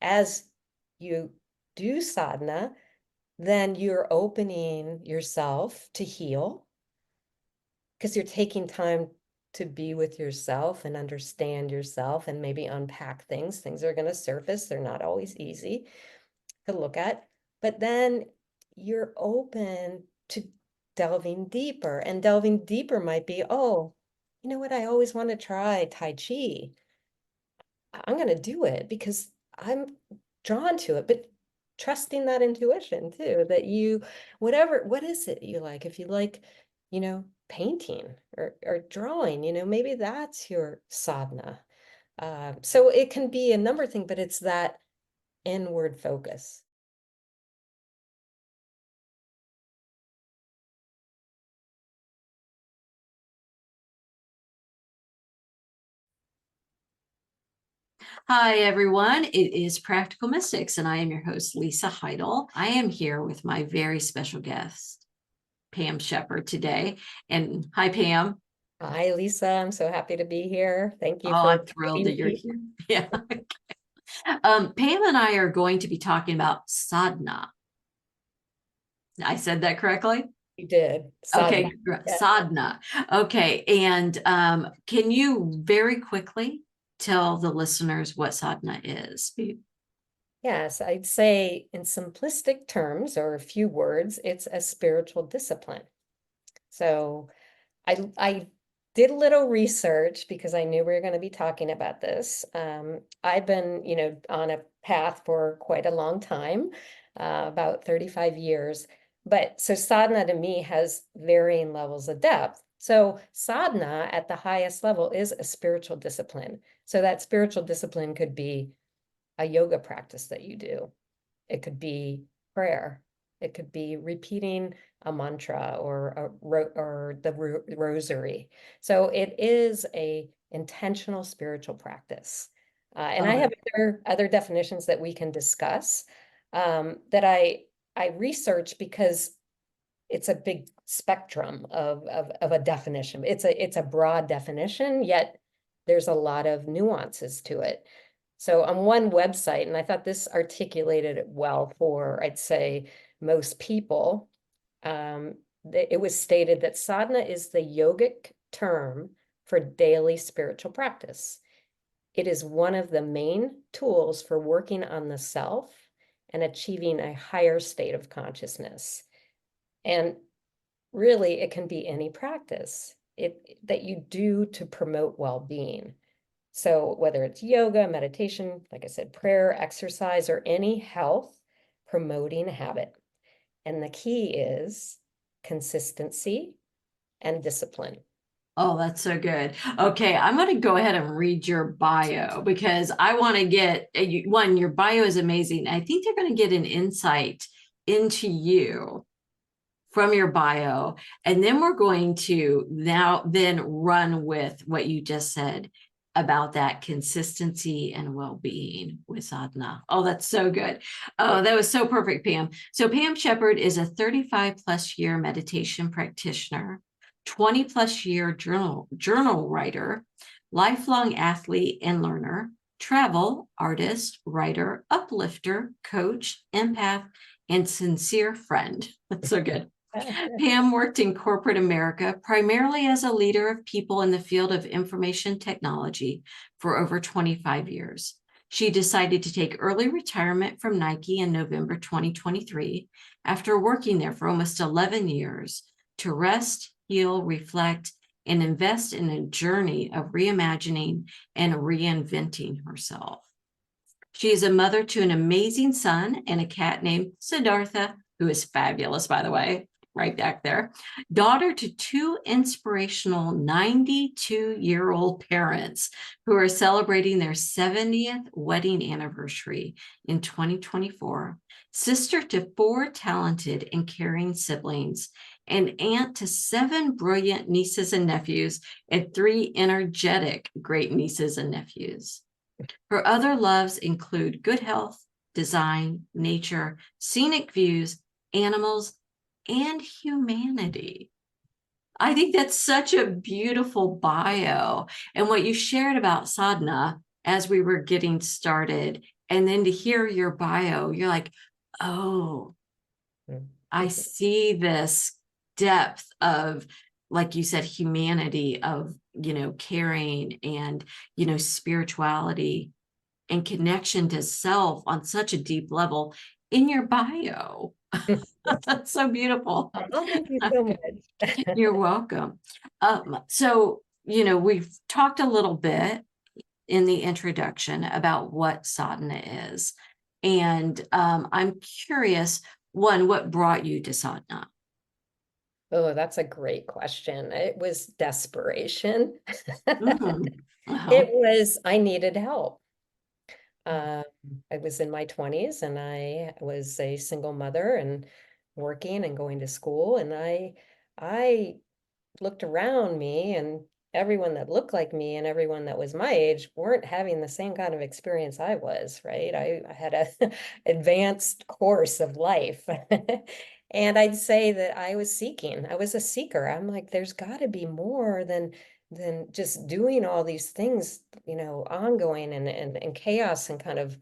as you do sadhana, then you're opening yourself to heal because you're taking time to be with yourself and understand yourself and maybe unpack things. Things are going to surface. They're not always easy to look at, but then you're open to delving deeper. And delving deeper might be, oh, you know what? I always want to try Tai Chi. I'm going to do it because I'm drawn to it, but trusting that intuition too, that you, whatever, what is it you like? If you like, painting or drawing, maybe that's your sadhana. So it can be a number of things, but it's that inward focus. Hi, everyone. It is Practical Mystics, and I am your host, Lisa Heidle. I am here with my very special guest, Pam Shepard, today. And hi, Pam. Hi, Lisa. I'm so happy to be here. Thank you Oh, for I'm thrilled that inviting you're me. here. Yeah. Pam and I are going to be talking about sadhana. I said that correctly? You did. Sadhana. Okay, Yeah. sadhana. Okay, and can you very quickly tell the listeners what sadhana is? Yes, I'd say in simplistic terms or a few words, it's a spiritual discipline. So I did a little research because I knew we were going to be talking about this. I've been, on a path for quite a long time, about 35 years. But so sadhana to me has varying levels of depth. So sadhana at the highest level is a spiritual discipline. So that spiritual discipline could be a yoga practice that you do. It could be prayer. It could be repeating a mantra or the rosary. So it is a intentional spiritual practice. And I Oh, have other definitions that we can discuss that I research because it's a big spectrum of a definition. It's a broad definition, yet there's a lot of nuances to it. So on one website, and I thought this articulated it well for, I'd say, most people, it was stated that sadhana is the yogic term for daily spiritual practice. It is one of the main tools for working on the self and achieving a higher state of consciousness. And really, it can be any practice that you do to promote well-being. So whether it's yoga, meditation, like I said, prayer, exercise, or any health promoting habit. And the key is consistency and discipline. oh, that's so good. Okay, I'm going to go ahead and read your bio because I want to get one, your bio is amazing. I think they're going to get an insight into you from your bio. And then we're going to then run with what you just said about that consistency and well-being with sadhana. Oh, that's so good. Oh, that was so perfect, Pam. So Pam Shepard is a 35 plus year meditation practitioner, 20 plus year journal writer, lifelong athlete and learner, travel artist, writer, uplifter, coach, empath, and sincere friend. That's so good. Pam worked in corporate America, primarily as a leader of people in the field of information technology for over 25 years. She decided to take early retirement from Nike in November 2023 after working there for almost 11 years to rest, heal, reflect, and invest in a journey of reimagining and reinventing herself. She is a mother to an amazing son and a cat named Siddhartha, who is fabulous, by the way, right back there. Daughter to two inspirational 92-year-old parents who are celebrating their 70th wedding anniversary in 2024. Sister to four talented and caring siblings, and aunt to 7 brilliant nieces and nephews, and 3 energetic great nieces and nephews. Her other loves include good health, design, nature, scenic views, animals, and humanity. I think that's such a beautiful bio. And what you shared about sadhana as we were getting started And then to hear your bio, you're like, oh, I see this depth of, like you said, humanity, of, caring and, spirituality and connection to self on such a deep level in your bio. That's so beautiful. Oh, thank you so much. You're welcome. So, we've talked a little bit in the introduction about what sadhana is. And I'm curious, one, what brought you to sadhana? Oh, that's a great question. It was desperation. Mhm. Uh-huh. It was, I needed help. Um, I was in my 20s and I was a single mother and working and going to school. And I looked around me, and everyone that looked like me and everyone that was my age weren't having the same kind of experience I was, right? I had a advanced course of life. And I'd say that I was seeking. I was a seeker. I'm like, there's got to be more than just doing all these things, ongoing and chaos and kind of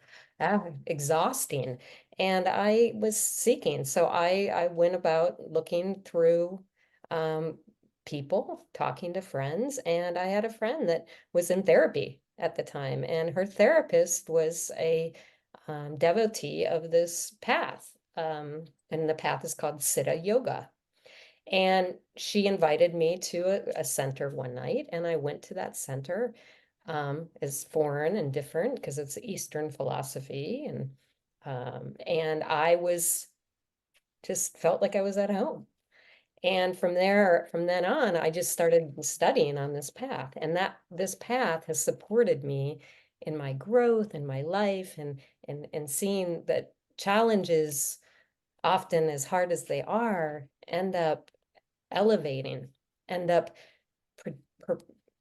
exhausting. And I was seeking. So I went about looking through um, people, talking to friends, and I had a friend that was in therapy at the time, and her therapist was a devotee of this path. And the path is called Siddha Yoga. And she invited me to a center one night, and I went to that center. Is foreign and different because it's Eastern philosophy, and I was just felt like I was at home. And from there, from then on, I just started studying on this path. And this path has supported me in my growth in my life, and seeing that challenges, often as hard as they are, end up elevating, end up pre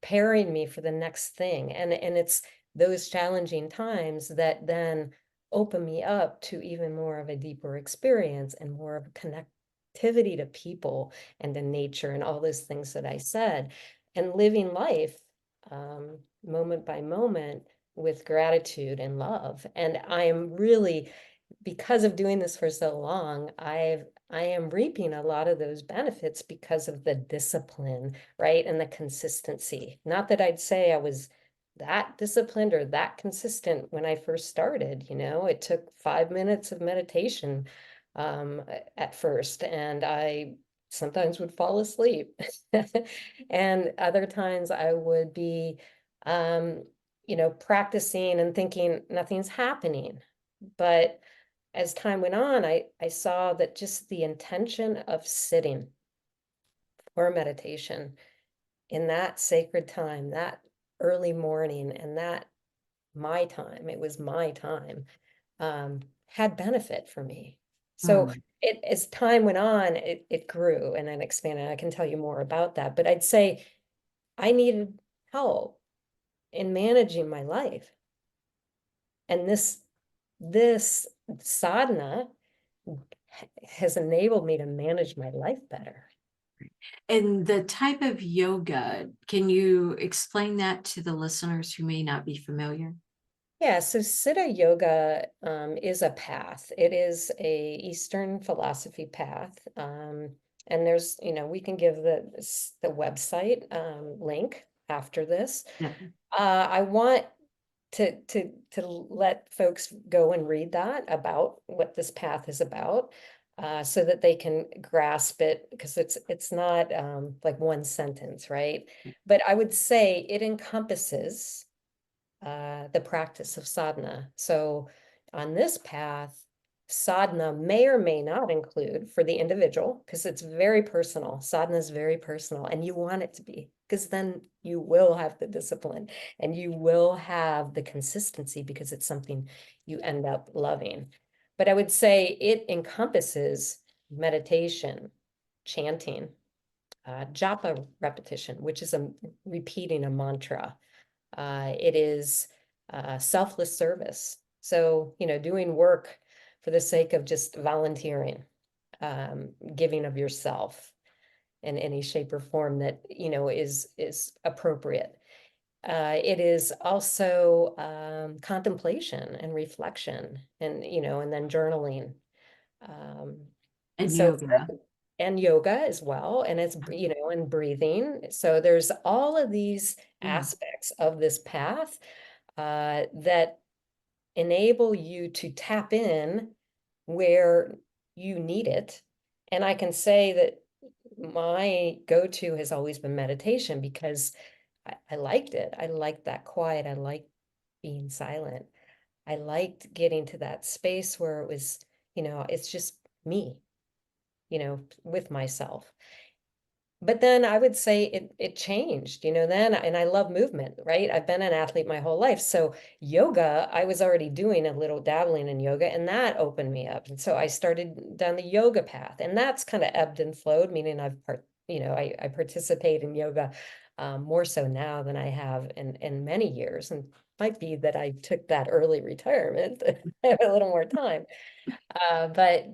preparing me for the next thing. And it's those challenging times that then open me up to even more of a deeper experience and more of a connectivity to people and to nature and all those things that I said, and living life moment by moment with gratitude and love. And I am really, because of doing this for so long, I am reaping a lot of those benefits because of the discipline, right? And the consistency. Not that I'd say I was that disciplined or that consistent when I first started, it took 5 minutes of meditation at first, and I sometimes would fall asleep. And other times I would be, practicing and thinking nothing's happening. But as time went on, I saw that just the intention of sitting for meditation in that sacred time, that early morning, and that my time, it was my time, had benefit for me. So Mm. as time went on, it grew and then expanded. I can tell you more about that, but I'd say I needed help in managing my life. And this sadhana has enabled me to manage my life better. And the type of yoga, can you explain that to the listeners who may not be familiar? Yeah, so Siddha Yoga is a path. It is a Eastern philosophy path. And there's, we can give the website link after this. Yeah. I want to let folks go and read that about what this path is about, so that they can grasp it, because it's not like one sentence, right? But I would say it encompasses the practice of sadhana. So on this path, sadhana may or may not include for the individual, because it's very personal. Sadhana is very personal, and you want it to be, because then you will have the discipline and you will have the consistency, because it's something you end up loving. But I would say it encompasses meditation, chanting, japa repetition, which is repeating a mantra. It is selfless service. So, doing work for the sake of just volunteering, giving of yourself in any shape or form that, is appropriate. It is also contemplation and reflection, and and then journaling. Um, And so yoga. and yoga as well, and it's and breathing. So there's all of these Mm, aspects of this path that enable you to tap in where you need it. And I can say that my go-to has always been meditation because I liked it. I liked that quiet. I liked being silent. I liked getting to that space where it was, it's just me, with myself. But then I would say it changed, then, and I love movement, right? I've been an athlete my whole life. So yoga, I was already doing a little dabbling in yoga, and that opened me up. And so I started down the yoga path, and that's kind of ebbed and flowed, meaning I participate in yoga more so now than I have in many years. And might be that I took that early retirement to have a little more time. But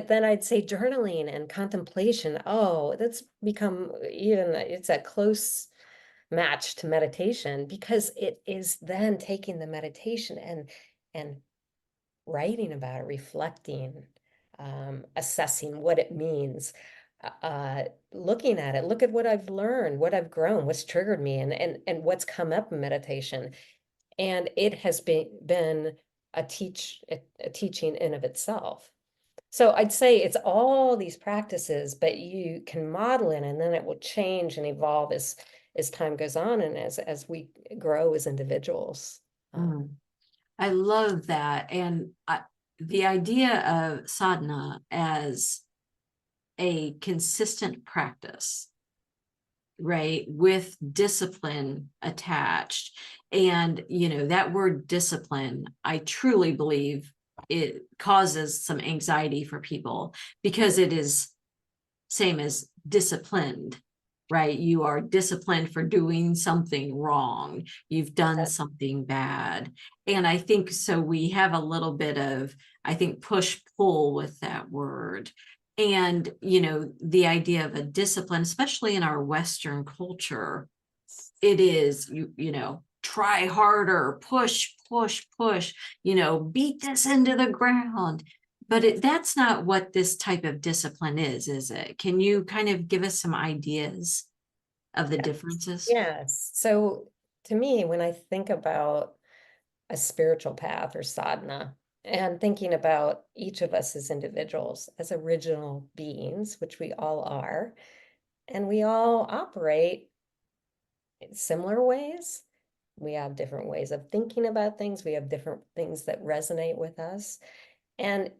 then I'd say journaling and contemplation. Oh, that's become it's a close match to meditation because it is then taking the meditation and writing about it, reflecting, assessing what it means, looking at it, look at what I've learned, what I've grown, what's triggered me, and what's come up in meditation. And it has been a teaching in of itself. So I'd say it's all these practices, but you can model it and then it will change and evolve as time goes on and as we grow as individuals. mm. I love that. And the idea of sadhana as a consistent practice, right, with discipline attached. And, that word discipline, I truly believe it causes some anxiety for people because it is same as disciplined, right? You are disciplined for doing something wrong. You've done That- something bad. And I think so we have a little bit of, I think, push pull with that word. And, the idea of a discipline, especially in our Western culture, it is, try harder, push, push, push, beat this into the ground. But that's not what this type of discipline is it? Can you kind of give us some ideas of the Yes. differences? Yes. So to me, when I think about a spiritual path or sadhana, and thinking about each of us as individuals, as original beings, which we all are, and we all operate in similar ways. We have different ways of thinking about things. We have different things that resonate with us. And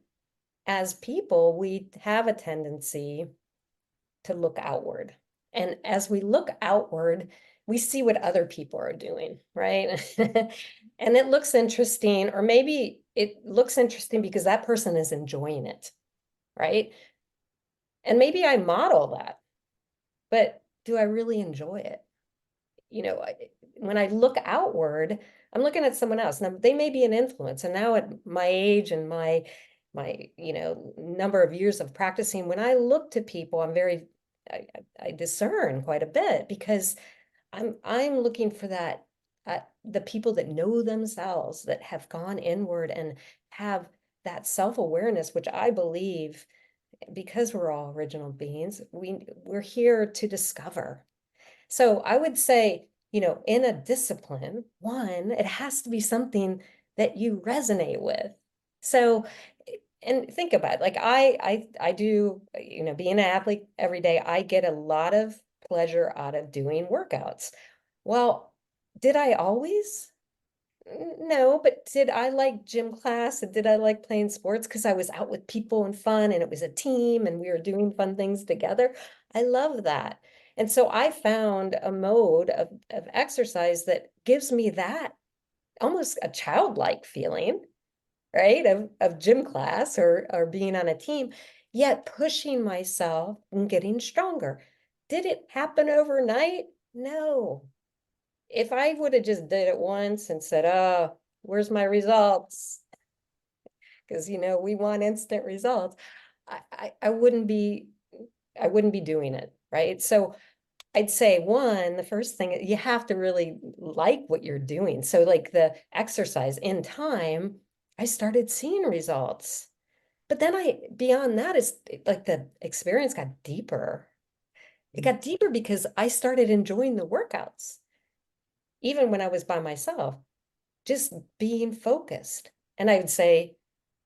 as people, we have a tendency to look outward. And as we look outward, we see what other people are doing, right? And it looks interesting, or maybe it looks interesting because that person is enjoying it, right? And maybe I model that, but do I really enjoy it? When I look outward, I'm looking at someone else. Now they may be an influence. And now at my age and my number of years of practicing, when I look to people, I discern quite a bit because I'm looking for that the people that know themselves, that have gone inward and have that self-awareness, which I believe, because we're all original beings, we're here to discover. So I would say, in a discipline, one, it has to be something that you resonate with. So, and think about it, like I do, being an athlete every day, I get a lot of pleasure out of doing workouts. Well, did I always? No, but did I like gym class and did I like playing sports? Because I was out with people and fun and it was a team and we were doing fun things together. I love that. And so I found a mode of exercise that gives me that almost a childlike feeling, right? Of gym class or being on a team, yet pushing myself and getting stronger. Did it happen overnight? No. If I would have just did it once and said, oh, where's my results? Because we want instant results. I wouldn't be doing it, right? So I'd say the first thing, you have to really like what you're doing. So like the exercise in time, I started seeing results. But then beyond that is like the experience got deeper. It got deeper because I started enjoying the workouts, even when I was by myself, just being focused. And I would say,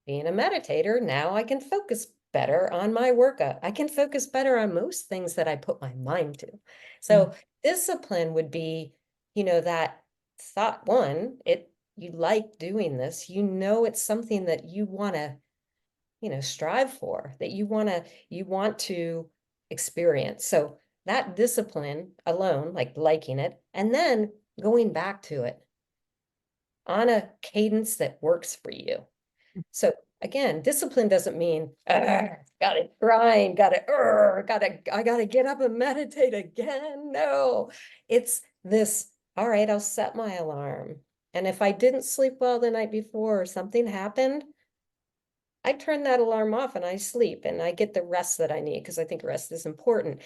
being a meditator, now I can focus better on my workout. I can focus better on most things that I put my mind to. Mm. So discipline would be, that thought you like doing this, it's something that you want to, strive for, that you want to experience. So that discipline alone, like liking it, and then going back to it on a cadence that works for you. So again, discipline doesn't mean gotta grind, I gotta get up and meditate again. No, it's this, all right, I'll set my alarm. And if I didn't sleep well the night before or something happened, I turn that alarm off and I sleep and I get the rest that I need because I think rest is important.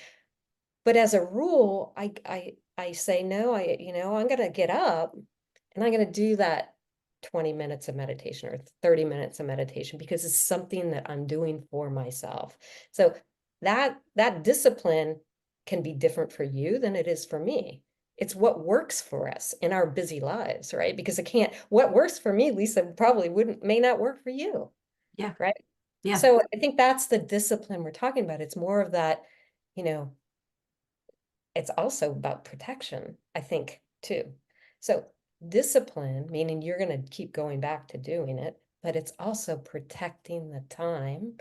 But as a rule, I say no, I'm gonna get up and I'm gonna do that 20 minutes of meditation or 30 minutes of meditation because it's something that I'm doing for myself. So that discipline can be different for you than it is for me. It's what works for us in our busy lives, right? Because what works for me, Lisa, probably may not work for you, Yeah. right? Yeah. So I think that's the discipline we're talking about. It's more of that, you know, it's also about protection, I think, too. So discipline, meaning you're going to keep going back to doing it, but it's also protecting the time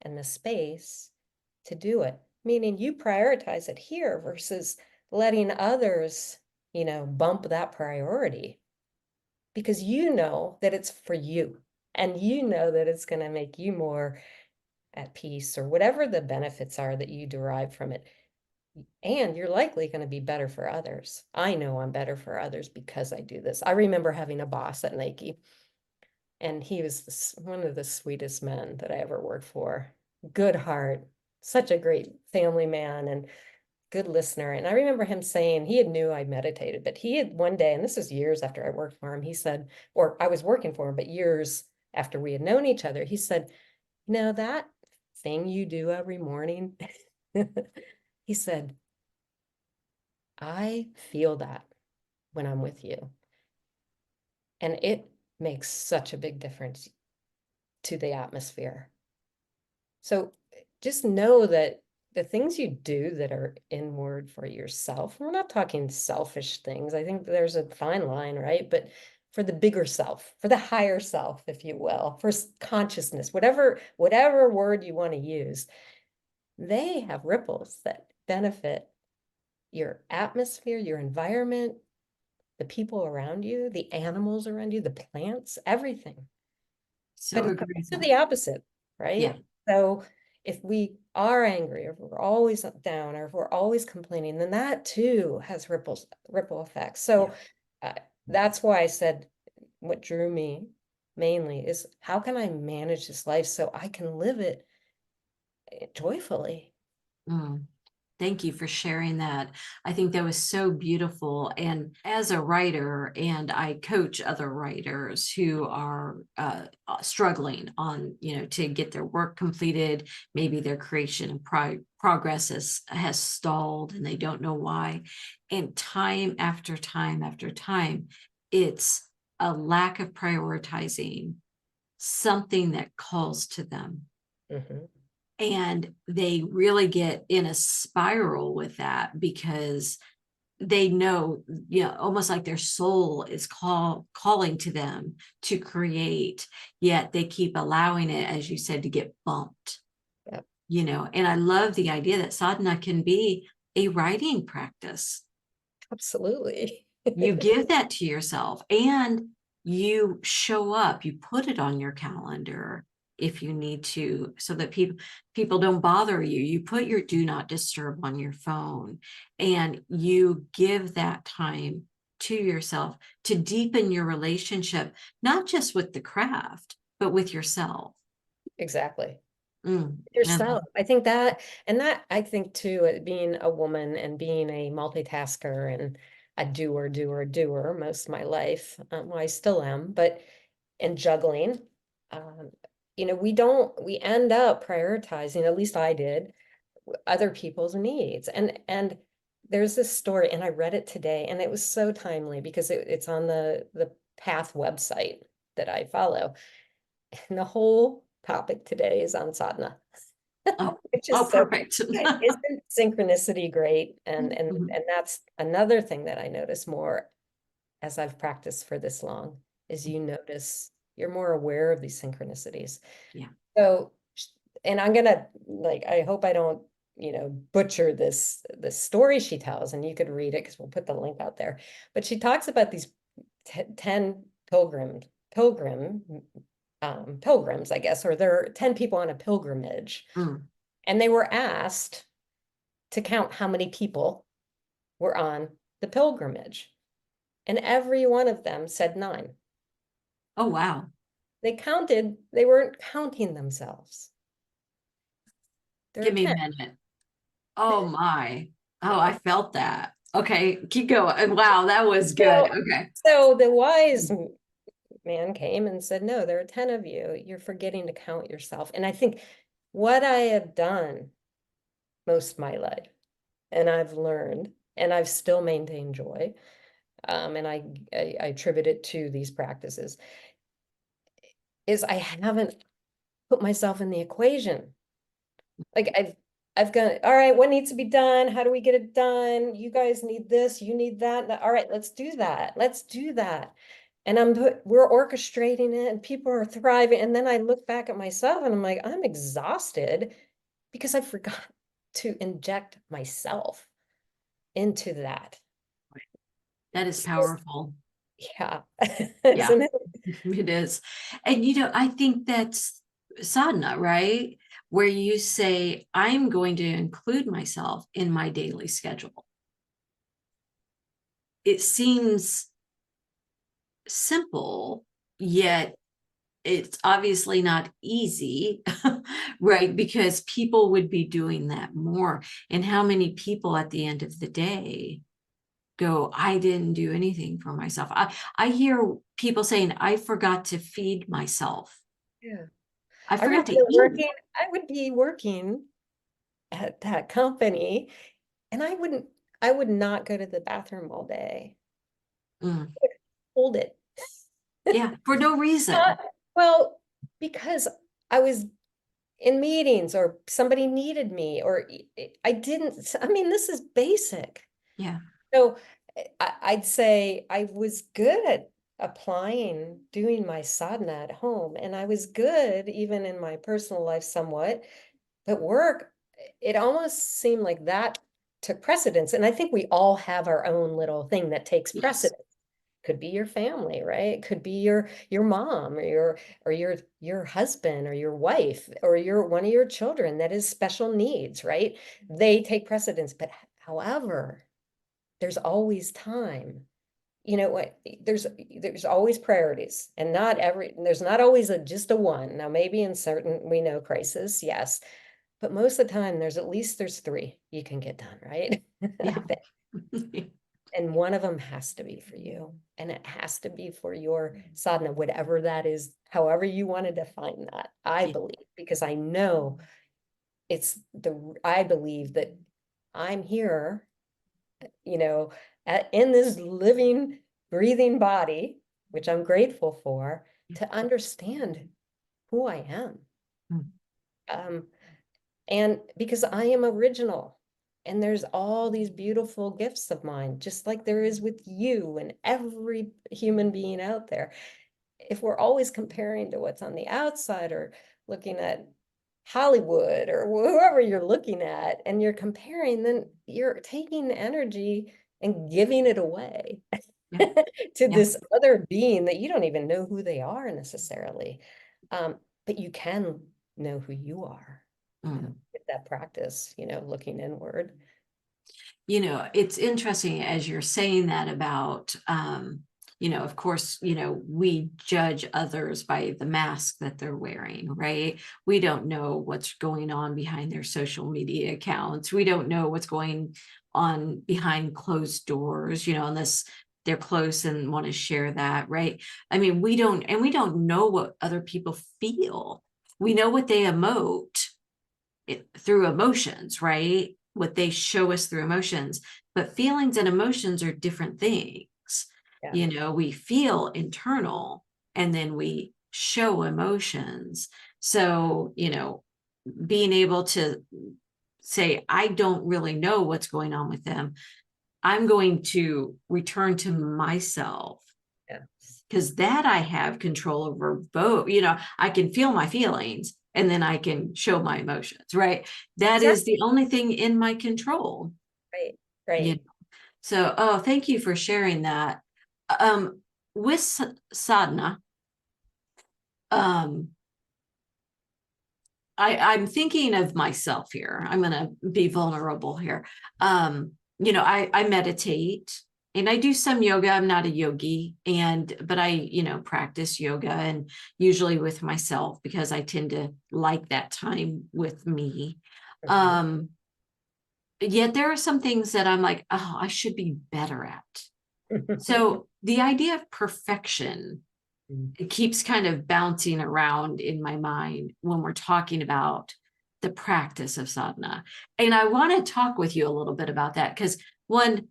and the space to do it, meaning you prioritize it here versus letting others, bump that priority because you know that it's for you and you know that it's going to make you more at peace or whatever the benefits are that you derive from it. And you're likely going to be better for others. I know I'm better for others because I do this. I remember having a boss at Nike, and he was one of the sweetest men that I ever worked for. Good heart, such a great family man, and good listener. And I remember him saying he had knew I meditated, but he had one day, and this was years after I worked for him, he said, or I was working for him, but years after we had known each other, he said, that thing you do every morning, he said, I feel that when I'm with you. And it makes such a big difference to the atmosphere. So just know that the things you do that are inward for yourself, we're not talking selfish things. I think there's a fine line, right? But for the bigger self, for the higher self, if you will, for consciousness, whatever word you want to use, they have ripples that benefit your atmosphere, your environment, the people around you, the animals around you, the plants, everything. So But it's agree with also that. the opposite, Yeah. right? So if we are angry, or if we're always down, or if we're always complaining, then that too has ripple effects. So uh, that's why I said what drew me mainly is how can I manage this life so I can live it joyfully? Mm. Thank you for sharing that. I think that was so beautiful. And as a writer, and I coach other writers who are struggling on, to get their work completed. Maybe their creation and progress has stalled and they don't know why. And time after time after time, it's a lack of prioritizing something that calls to them, Mhm. and they really get in a spiral with that because they know, almost like their soul is calling to them to create, yet they keep allowing it, as you said, to get bumped. Yep. And I love the idea that sadhana can be a writing practice. Absolutely. You give that to yourself and you show up, you put it on your calendar if you need to, so that people don't bother you. You put your do not disturb on your phone and you give that time to yourself to deepen your relationship, not just with the craft, but with yourself. Exactly. Uh-huh. yourself. I think that, and that I think too, being a woman and being a multitasker and a doer most of my life. Well, I still am, but and juggling. Um, we end up prioritizing, at least I did, other people's needs. And there's this story, and I read it today, and it was so timely because it's on the Path website that I follow. And the whole topic today is on sadhana, Oh, which oh, is so, perfect. isn't synchronicity great? And and Mhm. and that's another thing that I notice more as I've practiced for this long, is you notice you're more aware of these synchronicities. Yeah. So, and I'm gonna, like, I hope I don't, butcher this story she tells, and you could read it because we'll put the link out there. But she talks about these 10 pilgrims, I guess, or there are 10 people on a pilgrimage, Mm. and they were asked to count how many people were on the pilgrimage. And every one of them said 9. Oh, wow. They weren't counting themselves. There are Give me a 10. minute. Oh my. Oh, I felt that. Okay, keep going. Wow, that was good. So, Okay. so the wise man came and said, no, there are 10 of you. You're forgetting to count yourself. And I think what I have done most of my life, and I've learned, and I've still maintained joy, and I attribute it to these practices, is I haven't put myself in the equation. Like I've gone, all right, what needs to be done? How do we get it done? You guys need this, you need that. All right, let's do that. Let's do that. And we're orchestrating it and people are thriving. And then I look back at myself and I'm like, I'm exhausted because I forgot to inject myself into that. That is powerful. Yeah, Yeah, isn't it? it is. And I think that's sadhana, right? Where you say, I'm going to include myself in my daily schedule. It seems simple, yet it's obviously not easy, right? Because people would be doing that more. And how many people at the end of the day go, I didn't do anything for myself. I hear people saying, I forgot to feed myself. Yeah. I I forgot remember to eat. I would be working at that company and I would not go to the bathroom all day. Mm, Hold it. yeah, for no reason. Not, well, because I was in meetings or somebody needed me or I didn't, I mean, this is basic. Yeah. So I'd say I was good at doing my sadhana at home, and I was good even in my personal life somewhat, but work, it almost seemed like that took precedence. And I think we all have our own little thing that takes Yes. precedence. Could be your family, right? It could be your mom or your husband or your wife or your one of your children that is special needs, right? They take precedence. But however, there's always time. You know what? There's always priorities, and there's not always just a one. Now, maybe in certain we know crisis, yes, but most of the time there's 3 you can get done, right? I Yeah. think. And one of them has to be for you. And it has to be for your sadhana, whatever that is, however you want to define that, I Yeah. believe, because I know I believe that I'm here, in this living, breathing body, which I'm grateful for, to understand who I am. Mm. Um, And because I am original, and there's all these beautiful gifts of mine, just like there is with you and every human being out there. If we're always comparing to what's on the outside or looking at Hollywood or whoever you're looking at, and you're comparing, then you're taking energy and giving it away Yeah. to Yeah. this other being that you don't even know who they are necessarily. But you can know who you are, Mm. with that practice, looking inward. It's interesting as you're saying that about of course, we judge others by the mask that they're wearing, right? We don't know what's going on behind their social media accounts. We don't know what's going on behind closed doors, unless they're close and want to share that, right? I mean, we don't know what other people feel. We know what they emote through emotions, right? What they show us through emotions, but feelings and emotions are different things. Yeah. We feel internal and then we show emotions. So, being able to say, I don't really know what's going on with them. I'm going to return to myself Yeah. because that I have control over both. I can feel my feelings and then I can show my emotions, right? That is Exactly. the only thing in my control. Right. You know? Right. So, thank you for sharing that. With sadhana, um, I'm thinking of myself here. I'm going to be vulnerable here. I meditate and I do some yoga. I'm not a yogi, but I, practice yoga and usually with myself because I tend to like that time with me. Mhm. Um, Yet there are some things that I'm like, oh, I should be better at. So the idea of perfection, it keeps kind of bouncing around in my mind when we're talking about the practice of sadhana. And I want to talk with you a little bit about that because and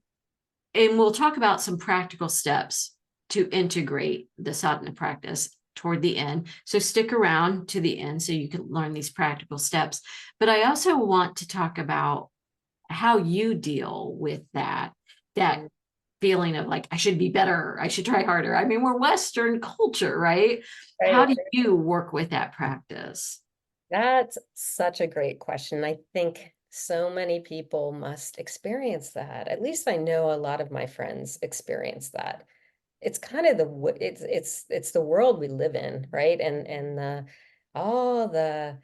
we'll talk about some practical steps to integrate the sadhana practice toward the end. So stick around to the end so you can learn these practical steps. But I also want to talk about how you deal with that feeling of like, I should be better, I should try harder. I mean, we're Western culture, right? How Right. do you work with that practice? That's such a great question. I think so many people must experience that. At least I know a lot of my friends experience that. It's kind of it's the world we live in, right? And all the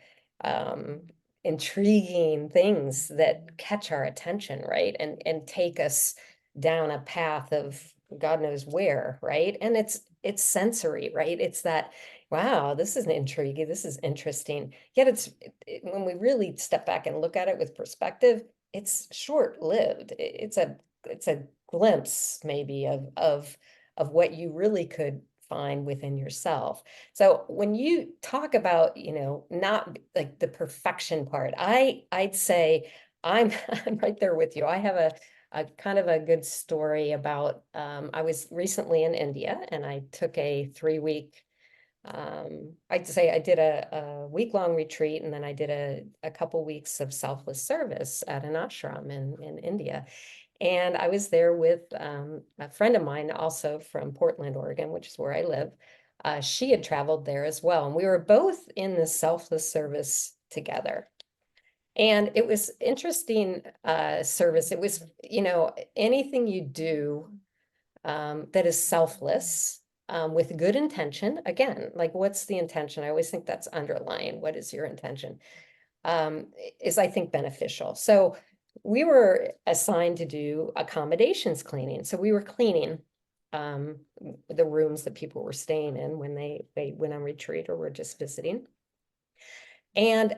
um intriguing things that catch our attention, right? And take us down a path of God knows where, right? And it's sensory, right? It's that, wow, this is intriguing, this is interesting. Yet when we really step back and look at it with perspective, it's short-lived. It's a glimpse maybe of what you really could find within yourself. So when you talk about, not like the perfection part, I'd say I'm I'm right there with you. I have a kind of a good story about I was recently in India and I took a 3 week I'd say I did a week-long retreat and then I did a couple weeks of selfless service at an ashram in India. And I was there with a friend of mine also from Portland, Oregon, which is where I live. She had traveled there as well. And we were both in the selfless service together. And it was interesting service. It was, anything you do that is selfless with good intention. Again, like what's the intention? I always think that's underlying. What is your intention? Is I think beneficial. So we were assigned to do accommodations cleaning. So we were cleaning the rooms that people were staying in when they went on retreat or were just visiting. And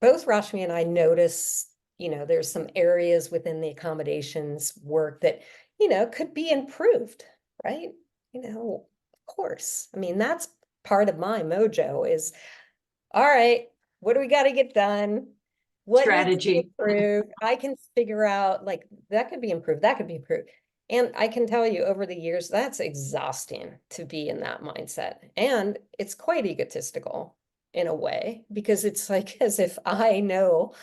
both Rashmi and I noticed, there's some areas within the accommodations work that, could be improved, right? Of course. I mean, that's part of my mojo is, all right, what do we got to get done? What needs to be Strategy. improved? I can figure out like that could be improved, that could be improved. And I can tell you over the years, that's exhausting to be in that mindset. And it's quite egotistical in a way, because it's like as if I know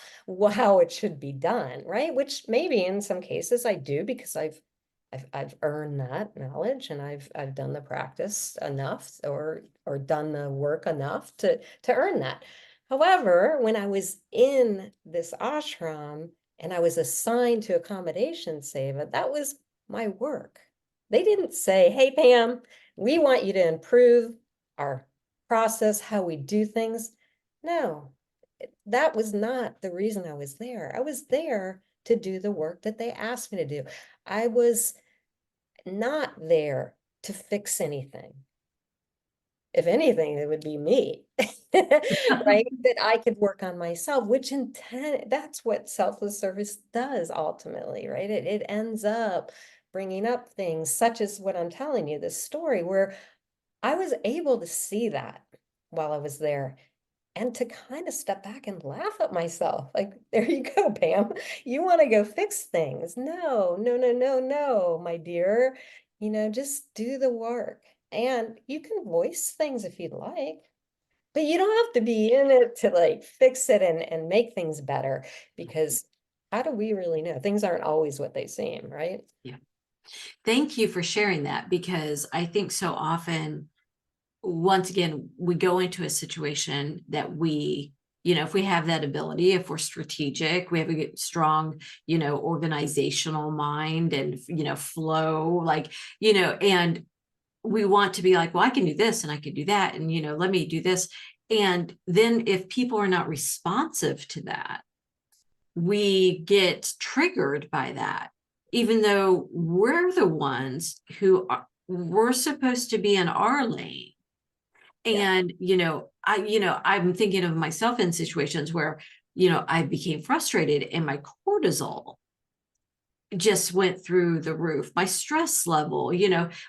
how it should be done, right? Which maybe in some cases I do because I've earned that knowledge and I've done the practice enough or done the work enough to earn that. However, when I was in this ashram and I was assigned to accommodation seva, that was my work. They didn't say, hey, Pam, we want you to improve our process, how we do things. No, that was not the reason I was there. I was there to do the work that they asked me to do. I was not there to fix anything. If anything, it would be me, right? That I could work on myself, which that's what selfless service does ultimately, right? It ends up bringing up things such as what I'm telling you, this story where I was able to see that while I was there and to kind of step back and laugh at myself. Like, there you go, Pam. You want to go fix things. No, no, no, no, no, my dear. Just do the work. And you can voice things if you'd like, but you don't have to be in it to like fix it and make things better, because how do we really know? Things aren't always what they seem, right? Yeah. Thank you for sharing that, because I think so often, once again, we go into a situation that if we have that ability, if we're strategic, we have a strong, organizational mind and, flow, and we want to be like, well, I can do this and I can do that. And, let me do this. And then if people are not responsive to that, we get triggered by that, even though we're the ones we're supposed to be in our lane. Yeah. And, I'm thinking of myself in situations where, I became frustrated and my cortisol just went through the roof, my stress level,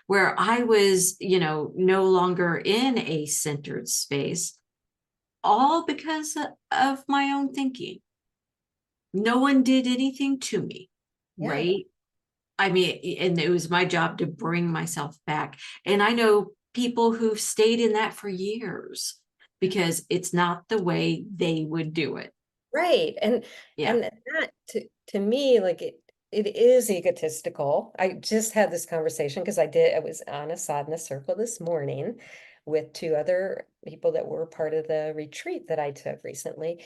where I was, no longer in a centered space, all because of my own thinking. No one did anything to me, Yeah. right? I mean, and it was my job to bring myself back. And I know people who've stayed in that for years because it's not the way they would do it. Right. Yeah. And that to me, like it is egotistical. I just had this conversation because I was on a Sadhana circle this morning with two other people that were part of the retreat that I took recently.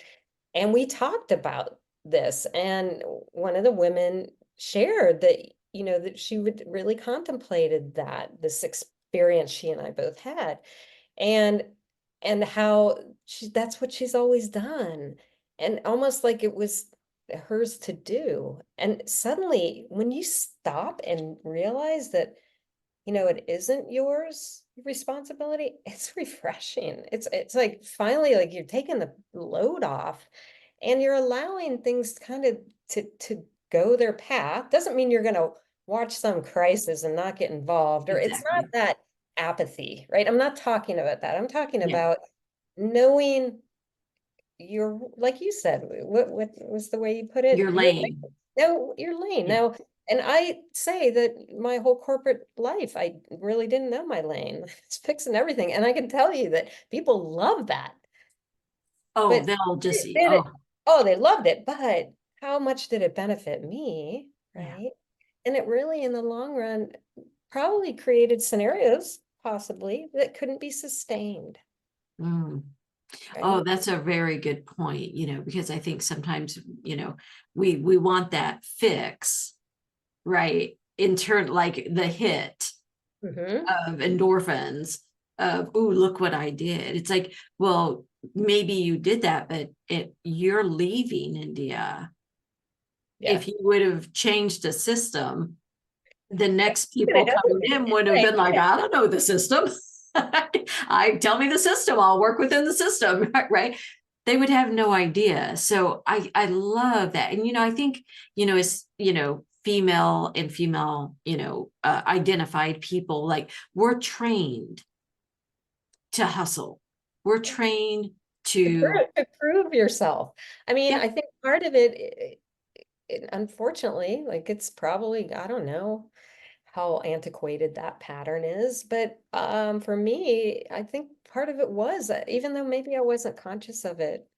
And we talked about this. And one of the women shared that, that she would really contemplated this experience she and I both had. And how that's what she's always done, and almost like it was hers to do. And suddenly when you stop and realize that it isn't yours responsibility, it's refreshing. It's like finally, like, you're taking the load off and you're allowing things kind of to go their path. Doesn't mean you're going to watch some crisis and not get involved, or it's not Exactly. that apathy, right? I'm not talking about that. I'm talking Yeah. about knowing your, like you said, what was the way you put it? Your Your lane. lane. No, your lane. Yeah. Now, and I say that my whole corporate life, I really didn't know my lane. It's fixing everything. And I can tell you that people love that. Oh, But they'll just see. did it, Oh, oh, they loved it. But how much did it benefit me? yeah. Right. And it really, in the long run, probably created scenarios possibly that couldn't be sustained. Mm. Oh, Right. that's a very good point, because I think sometimes, we want that fix, right? In turn, like the hit Mm-hmm. of endorphins of, oh, look what I did. It's like, well, maybe you did that, but you're leaving India. Yeah. If you would have changed the system, the next Gonna people help coming me. in would have Right. been like, I don't know the system. Tell me the system, I'll work within the system, right? They would have no idea. So I love that. And I think, as female and female, identified people, like, we're trained to hustle. We're trained to, To prove yourself. I mean, yeah. I think part of it, unfortunately, like, it's probably, I don't know how antiquated that pattern is, but for me, I think part of it was even though maybe I wasn't conscious of it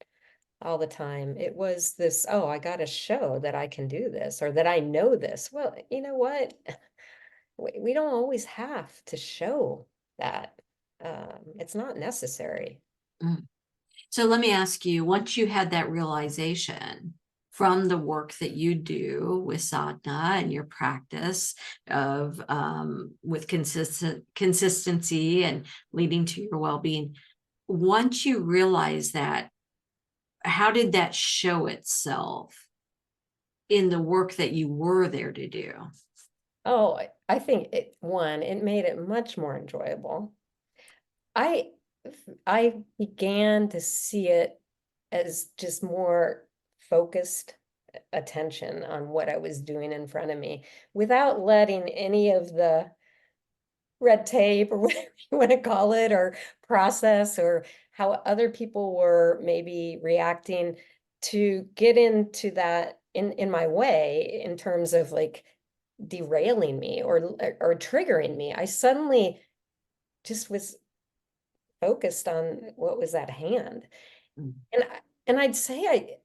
all the time, it was this, oh, I got to show that I can do this or that I know this. Well, you know what? We don't always have to show that. It's not necessary. Mm. So let me ask you, once you had that realization from the work that you do with sadhana and your practice of with consistency and leading to your well-being, once you realize that, how did that show itself in the work that you were there to do? Oh, I think it made it much more enjoyable. I I began to see it as just more focused attention on what I was doing in front of me without letting any of the red tape or whatever you want to call it, or process, or how other people were maybe reacting, to get into that in my way, in terms of like derailing me or triggering me. I suddenly just was focused on what was at hand. Mm. And I'd say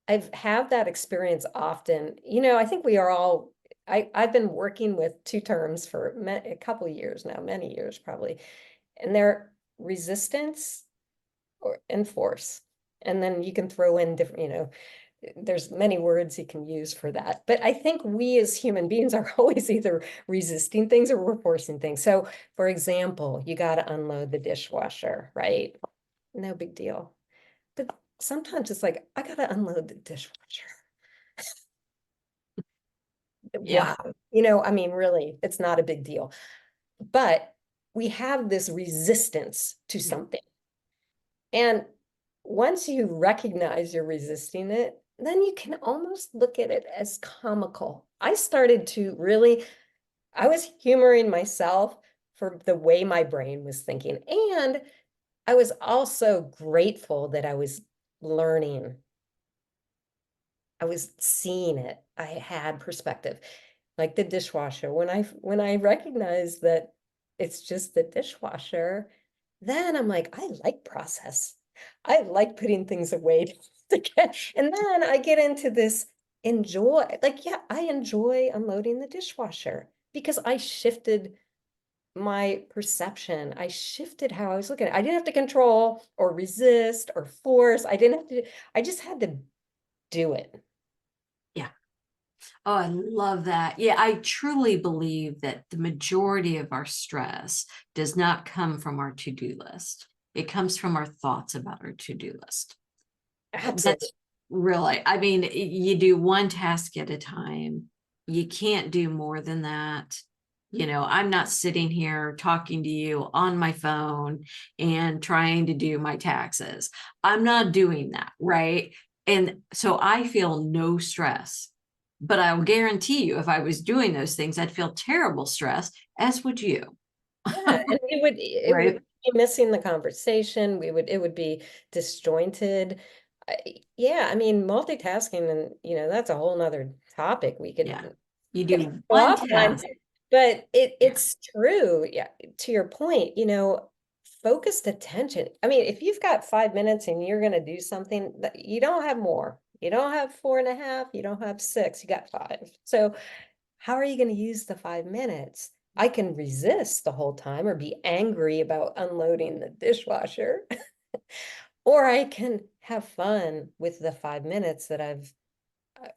I've had that experience often. I think we are all, I've been working with two terms for a couple of years now, many years probably, and they're resistance and force. And then you can throw in different, there's many words you can use for that. But I think we as human beings are always either resisting things or we're forcing things. So, for example, you got to unload the dishwasher, right? No big deal. But sometimes it's like, I got to unload the dishwasher. Yeah. Wow. I mean, really, it's not a big deal. But we have this resistance to Yeah. something. And once you recognize you're resisting it, then you can almost look at it as comical. I started to really, I was humoring myself for the way my brain was thinking. And I was also grateful that I was learning. I was seeing it. I had perspective. Like the dishwasher. When I recognized that it's just the dishwasher, then I'm like, I like process. I like putting things away to get, and then I get into this enjoy. Like, yeah, I enjoy unloading the dishwasher because I shifted my perception. I shifted how I was looking at it. I didn't have to control or resist or force. I didn't have to, I just had to do it. Yeah. Oh, I love that. Yeah, I truly believe that the majority of our stress does not come from our to-do list. It comes from our thoughts about our to-do list. Absolutely. That's really, I mean, you do one task at a time. You can't do more than that. I'm not sitting here talking to you on my phone and trying to do my taxes. I'm not doing that, right? And so I feel no stress. But I'll guarantee you, if I was doing those things, I'd feel terrible stress, as would you. Yeah, and it would Right? be missing the conversation. It would be disjointed. Yeah, I mean, multitasking, and that's a whole nother topic we Yeah. could You go do one offline. task. But Yeah. it's true. Yeah, to your point, focused attention. I mean, if you've got 5 minutes and you're gonna do something, that you don't have more. You don't have 4.5, you don't have 6, you got 5. So how are you going to use the 5 minutes? I can resist the whole time or be angry about unloading the dishwasher, or I can have fun with the 5 minutes that I've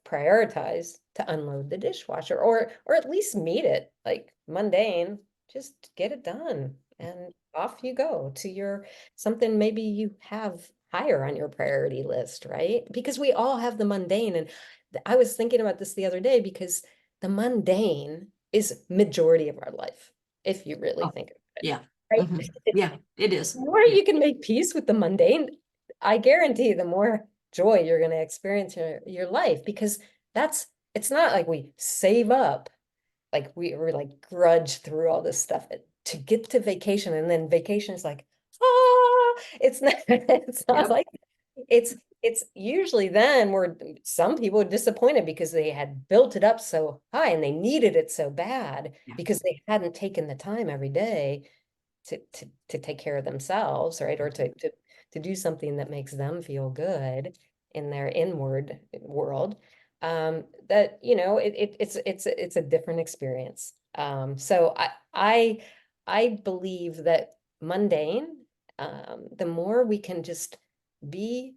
prioritized to unload the dishwasher, or at least meet it like mundane, just get it done and off you go to your something maybe you have higher on your priority list, right? Because we all have the mundane. And I was thinking about this the other day because the mundane is majority of our life, if you really Oh, think of yeah. it, Mhm. right? Yeah, it The is. more Yeah. you can make peace with the mundane, I guarantee the more joy you're going to experience in your life, because it's not like we save up, like we're like grudge through all this stuff to get to vacation. And then vacation is like, it's not, it's not Yep. like, it's usually then where some people are disappointed because they had built it up so high and they needed it so bad Yeah. because they hadn't taken the time every day to take care of themselves, right? Or to do something that makes them feel good in their inward world. That it's a different experience. So I believe that mundane, the more we can just be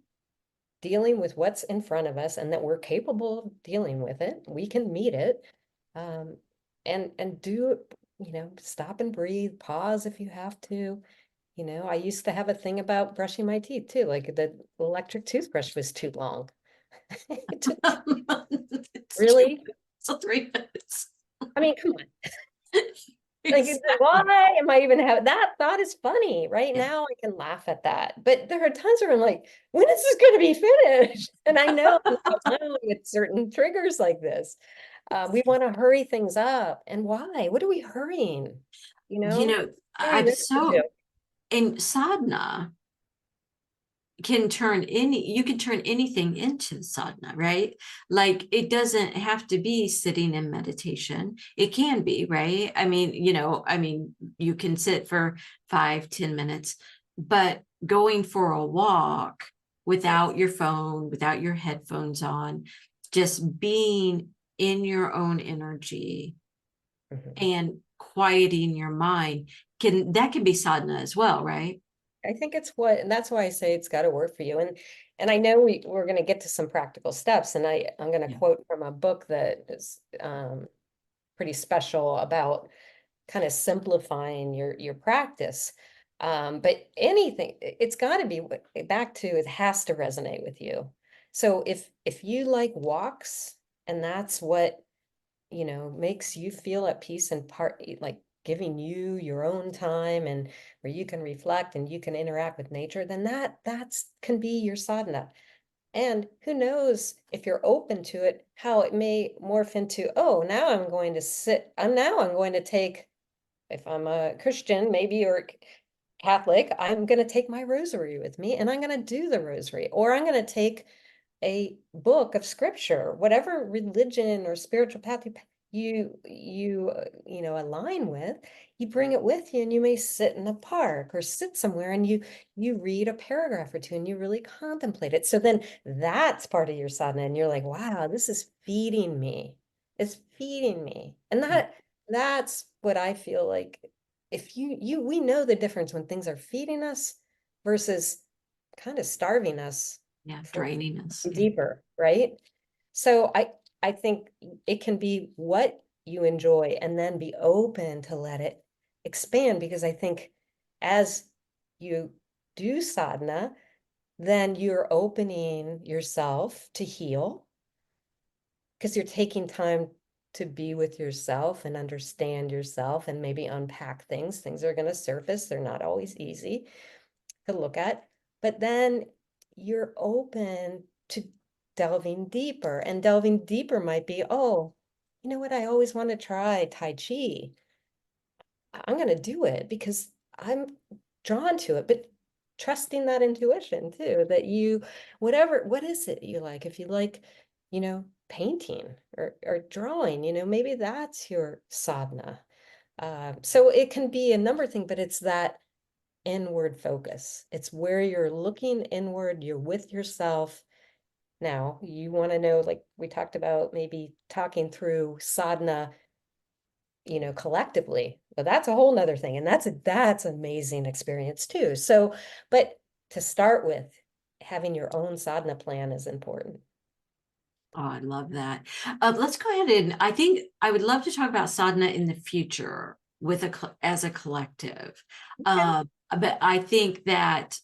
dealing with what's in front of us and that we're capable of dealing with it, we can meet it, um, and do, stop and breathe, pause if you have to. I used to have a thing about brushing my teeth too, like the electric toothbrush was too long. It took It's two, really so 3 minutes. I mean, come on. Like, why am I even having that thought is funny. Right Yeah. now I can laugh at that. But there are times where I'm like, when is this going to be finished? And I know I'm not alone with certain triggers like this. We want to hurry things up. And why? What are we hurrying? You You know, know, what do we I'm miss to do? so in sadhana can turn you can turn anything into sadhana, right? Like it doesn't have to be sitting in meditation. It can be, right? I mean, you can sit for 5, 10 minutes, but going for a walk without your phone, without your headphones on, just being in your own energy Mhm. and quieting your mind can be sadhana as well, right? I think it's and that's why I say it's got to work for you. And I know we're going to get to some practical steps. And I'm going to Yeah. quote from a book that is pretty special about kind of simplifying your practice. But anything, it's got to be back to it has to resonate with you. So if you like walks and that's what makes you feel at peace and like giving you your own time and where you can reflect and you can interact with nature, then that's can be your sadhana. And who knows if you're open to it, how it may morph into, oh, now I'm going to sit, and now I'm going to take, if I'm a Christian, maybe, or Catholic, I'm going to take my rosary with me and I'm going to do the rosary, or I'm going to take a book of scripture, whatever religion or spiritual path you align with, you bring it with you, and you may sit in a park or sit somewhere and you read a paragraph or two and you really contemplate it. So then that's part of your sadhana, and you're like, wow, this is feeding me. It's feeding me. And that's what I feel like. If we know the difference when things are feeding us versus kind of starving us Yeah, for draining us. Yeah. deeper, right? So I think it can be what you enjoy and then be open to let it expand, because I think as you do sadhana, then you're opening yourself to heal, because you're taking time to be with yourself and understand yourself and maybe unpack things. Things are going to surface. They're not always easy to look at, but then you're open to delving deeper. And delving deeper might be, oh, you know what? I always want to try Tai Chi. I'm going to do it because I'm drawn to it, but trusting that intuition too, that what is it you like? If you like, painting or drawing, maybe that's your sadhana. So it can be a number of things, but it's that inward focus. It's where you're looking inward, you're with yourself. Now, you want to know, like we talked about, maybe talking through sadhana, collectively. Well, that's a whole nother thing. And that's amazing experience too. So, but to start with, having your own sadhana plan is important. Oh, I love that. Let's go ahead and I think I would love to talk about sadhana in the future with as a collective. Okay. But I think that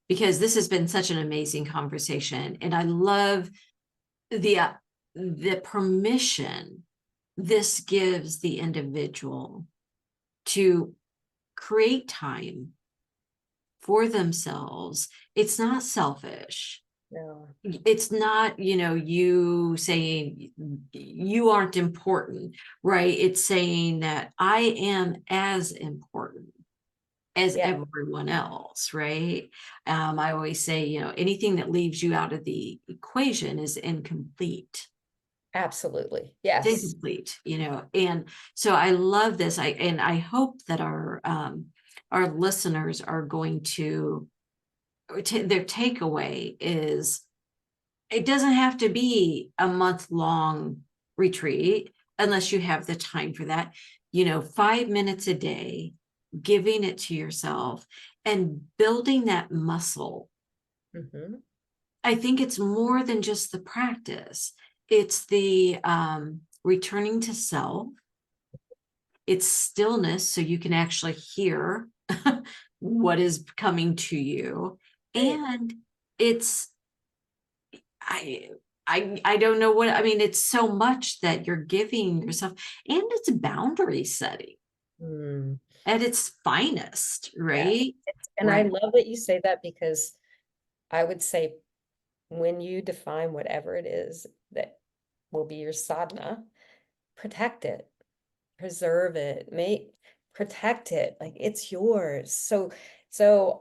because this has been such an amazing conversation, and I love the permission this gives the individual to create time for themselves. It's not selfish. No. It's not, you saying you aren't important, right? It's saying that I am as important as Yeah, everyone else, right? I always say, anything that leaves you out of the equation is incomplete. absolutely. It's Yes. incomplete, and so I love this. I hope that our listeners are going to their takeaway is it doesn't have to be a month-long retreat unless you have the time for that. 5 minutes a day, giving it to yourself and building that muscle. Hmm. I think it's more than just the practice. It's the returning to self. It's stillness so you can actually hear what is coming to you. Right. And it's I I don't know what, I mean, it's so much that you're giving yourself, and it's boundary setting Mm, at its finest, yeah. right? And I Right. love that you say that, because I would say when you define whatever it is that will be your sadhana, protect it, preserve it, protect it, like it's yours. So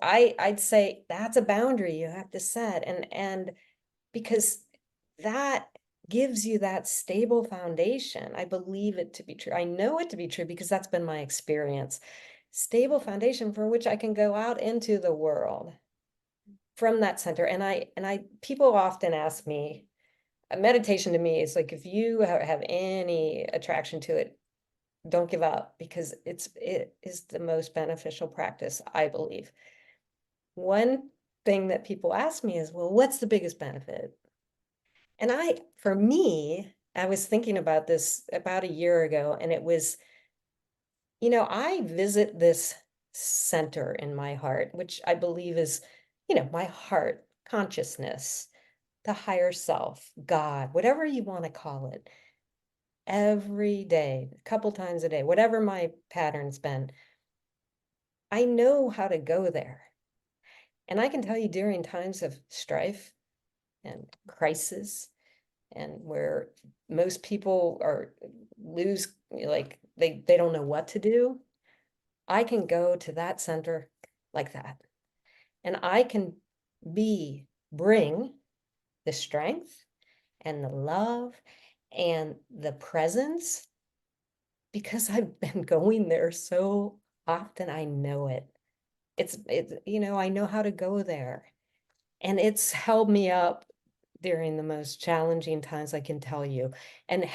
I'd say that's a boundary you have to set, and because that gives you that stable foundation. I believe it to be true. I know it to be true because that's been my experience. Stable foundation for which I can go out into the world from that center. And I people often ask me, meditation to me is like, if you have any attraction to it, don't give up, because it is the most beneficial practice, I believe. One thing that people ask me is, well, what's the biggest benefit? And for me, I was thinking about this about a year ago, and it was, I visit this center in my heart, which I believe is, my heart, consciousness, the higher self, God, whatever you want to call it, every day, a couple times a day, whatever my pattern's been. I know how to go there. And I can tell you, during times of strife and crisis, and where most people are lose, like they don't know what to do, I can go to that center like that. And I can bring the strength and the love and the presence, because I've been going there so often. I know it. I know how to go there. And it's held me up during the most challenging times, I can tell you. And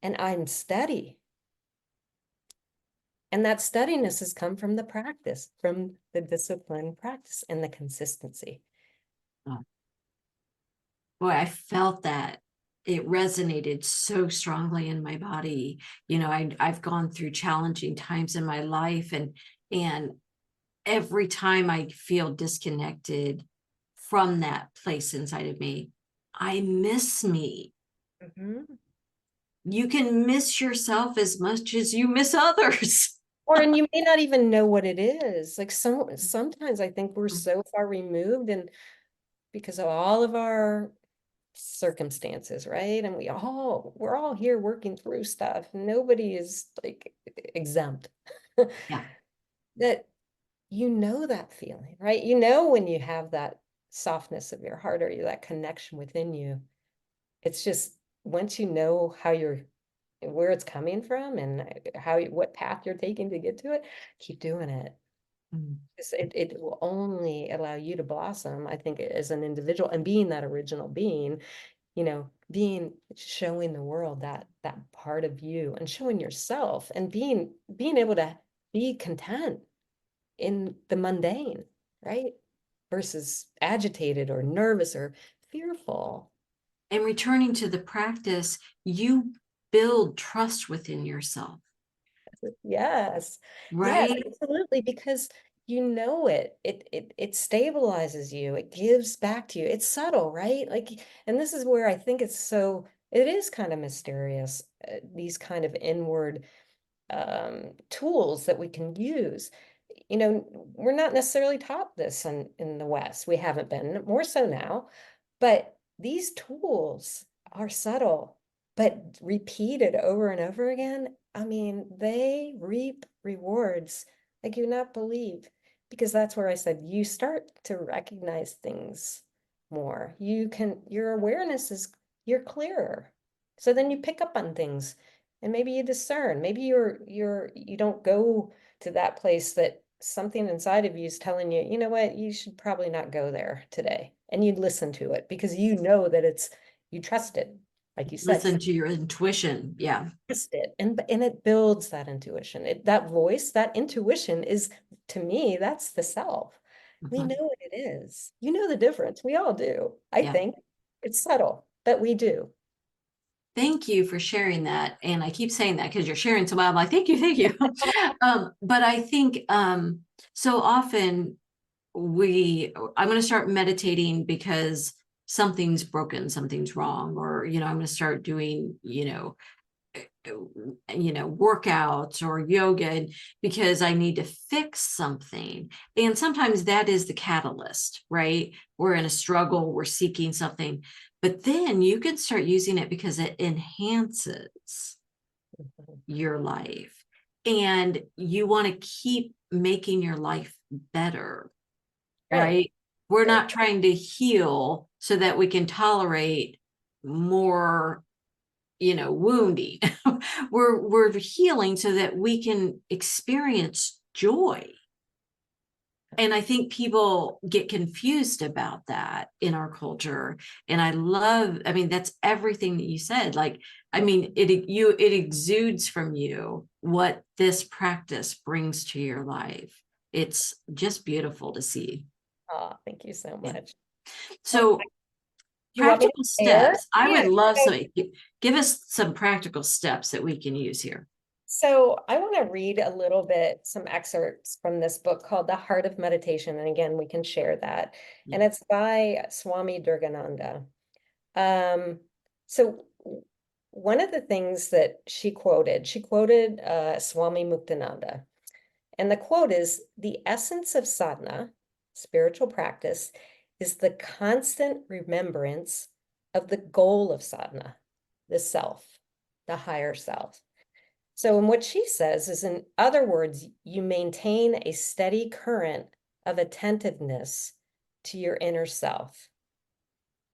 I'm steady. And that steadiness has come from the practice, from the discipline practice and the consistency. Oh, boy, I felt that. It resonated so strongly in my body. I've gone through challenging times in my life, and every time I feel disconnected from that place inside of me, I miss me. Mhm. You can miss yourself as much as you miss others. And you may not even know what it is. Like, sometimes I think we're so far removed, and because of all of our circumstances, right? And we're all here working through stuff. Nobody is like exempt. Yeah. That that feeling, right? When you have that softness of your heart, or that connection within you. It's just, once you know where it's coming from, and what path you're taking to get to it, keep doing it. Mm. It will only allow you to blossom, I think, as an individual, and being that original being, showing the world that part of you, and showing yourself, and being able to be content in the mundane, right? Versus agitated or nervous or fearful. And returning to the practice, you build trust within yourself, Yes. Yes, right? absolutely. Because it stabilizes you. It gives back to you. It's subtle, right? Like, and this is where I think it is kind of mysterious, these kind of inward tools that we can use. We're not necessarily taught this in the West. We haven't been, more so now. But these tools are subtle, but repeated over and over again. I mean, they reap rewards like you not believe. Because that's where I said you start to recognize things more. Your awareness you're clearer. So then you pick up on things, and maybe you discern. Maybe you don't go to that place that something inside of you is telling you, you know what, you should probably not go there today. And you'd listen to it because you know that you trust it. Like you said, Listen to your intuition. Yeah. trust it. And it builds that intuition. That voice, that intuition is, to me, that's the self. We Mhm. know what it is. You know the difference. We all do. I Yeah. think it's subtle, but we do. Thank you for sharing that. And I keep saying that because you're sharing so well. I'm like, thank you. But I think so often I'm going to start meditating because something's broken, something's wrong, or, I'm going to start doing, workouts or yoga because I need to fix something. And sometimes that is the catalyst, right? We're in a struggle, we're seeking something, but then you can start using it because it enhances your life. And you want to keep making your life better, right? We're not trying to heal so that we can tolerate more, wounding. we're healing so that we can experience joy. And I think people get confused about that in our culture. And I mean, that's everything that you said. Like, I mean, it exudes from you what this practice brings to your life. It's just beautiful to see. Oh, thank you so Yeah. much. So You want me to practical share? steps. I Yeah. would love give us some practical steps that we can use here. So I want to read a little bit, some excerpts from this book called The Heart of Meditation. And again, we can share that. And it's by Swami Durgananda. So one of the things that she quoted Swami Muktananda. And the quote is, "The essence of sadhana, spiritual practice, is the constant remembrance of the goal of sadhana, the self, the higher self." So, and what she says is, in other words, you maintain a steady current of attentiveness to your inner self,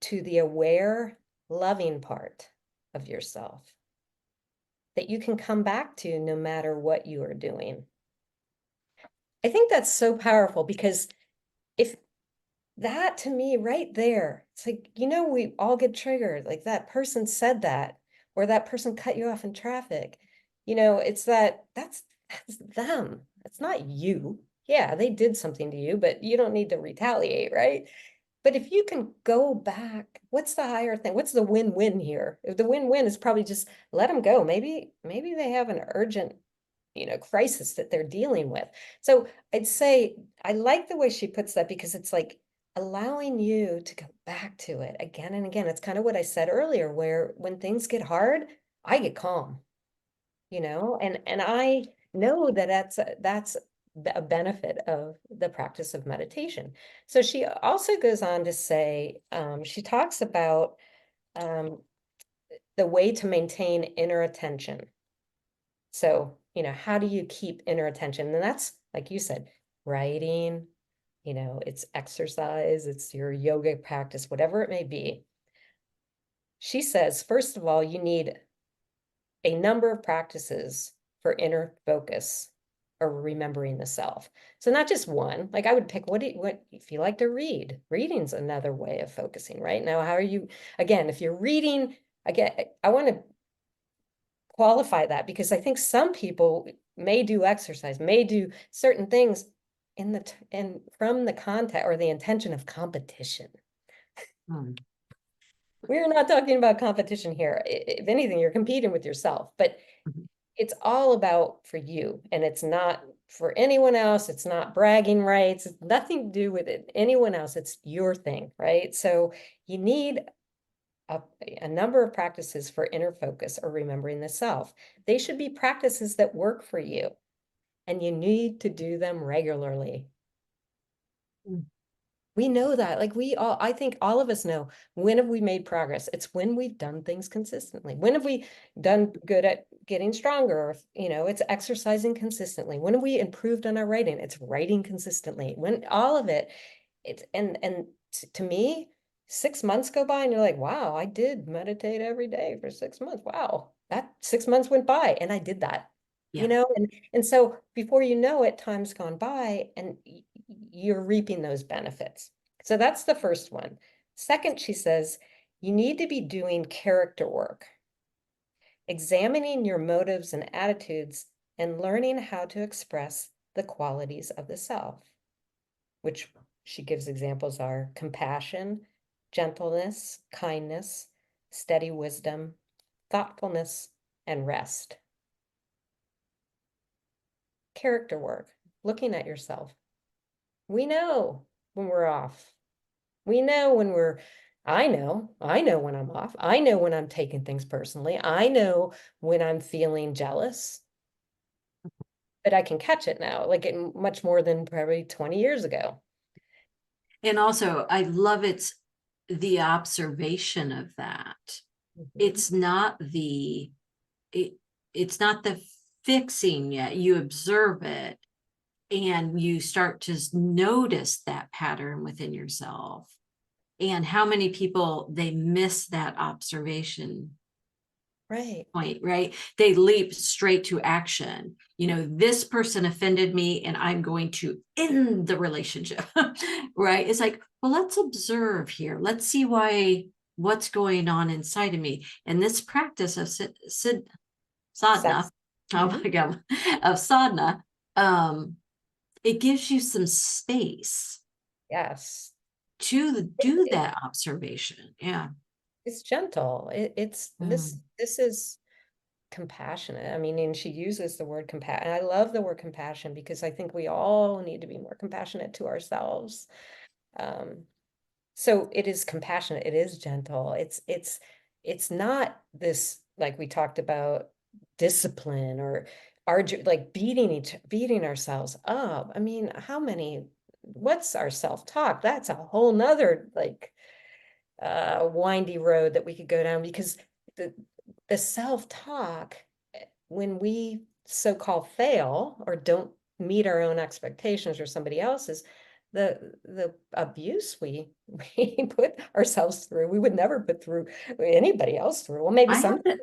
to the aware, loving part of yourself that you can come back to no matter what you are doing. I think that's so powerful because if that to me right there, it's like, we all get triggered. Like that person said that, or that person cut you off in traffic. It's that's them. It's not you. Yeah, they did something to you, but you don't need to retaliate, right? But if you can go back, what's the higher thing? What's the win-win here? If the win-win is probably just let them go. Maybe they have an urgent crisis that they're dealing with. So I'd say I like the way she puts that because it's like allowing you to go back to it again and again. It's kind of what I said earlier, where when things get hard, I get calm, and I know that that's a benefit of the practice of meditation. So she also goes on to say, she talks about the way to maintain inner attention. So, how do you keep inner attention? And that's, like you said, writing, it's exercise, it's your yoga practice, whatever it may be. She says, first of all, you need a number of practices for inner focus or remembering the self. So not just one, like I would pick what if you like to read, reading's another way of focusing, right? Now, how are you, again, if you're reading, again, I want to qualify that because I think some people may do exercise, may do certain things and from the context or the intention of competition. We're not talking about competition here. If anything, you're competing with yourself, but it's all about for you and it's not for anyone else. It's not bragging rights. It's nothing to do with anyone else. It's your thing, right? So you need a number of practices for inner focus or remembering the self. They should be practices that work for you, and you need to do them regularly. We know that, like I think all of us know, when have we made progress? It's when we've done things consistently. When have we done good at getting stronger? It's exercising consistently. When have we improved on our writing? It's writing consistently. When all of it, and to me, 6 months go by and you're like, wow, I did meditate every day for 6 months. Wow, that 6 months went by and I did that. Yeah. And so before you know it, time's gone by and you're reaping those benefits. So that's the first one. Second, she says, you need to be doing character work, examining your motives and attitudes and learning how to express the qualities of the self, which she gives examples are compassion, gentleness, kindness, steady wisdom, thoughtfulness, and rest. Character work, looking at yourself. We know when we're off. We know when we're I know when I'm off. I know when I'm taking things personally. I know when I'm feeling jealous, but I can catch it now, like much more than probably 20 years ago. And also, I love the observation of that. Mhm. It's not it, it's not the fixing yet. You observe it and you start to notice that pattern within yourself. And how many people they miss that observation Right. point, right? They leap straight to action. This person offended me and I'm going to end the relationship, right? It's like, well, let's observe here. Let's see what's going on inside of me. And this practice of sadhana, Sex. oh Mhm. my God, of sadhana, it gives you some space Yes. to It, do it, that observation. Yeah. it's gentle. It's Mm. this is compassionate. I mean, and she uses the word compassion. I love the word compassion because I think we all need to be more compassionate to ourselves. Um, so it is compassionate, it is gentle. It's not this, like we talked about, discipline or argue, like beating ourselves up. I mean, what's our self-talk? That's a whole nother like windy road that we could go down because the the self-talk, when we so-called fail or don't meet our own expectations or somebody else's, the abuse we put ourselves through, we would never put through anybody else through. Well, maybe I have some to,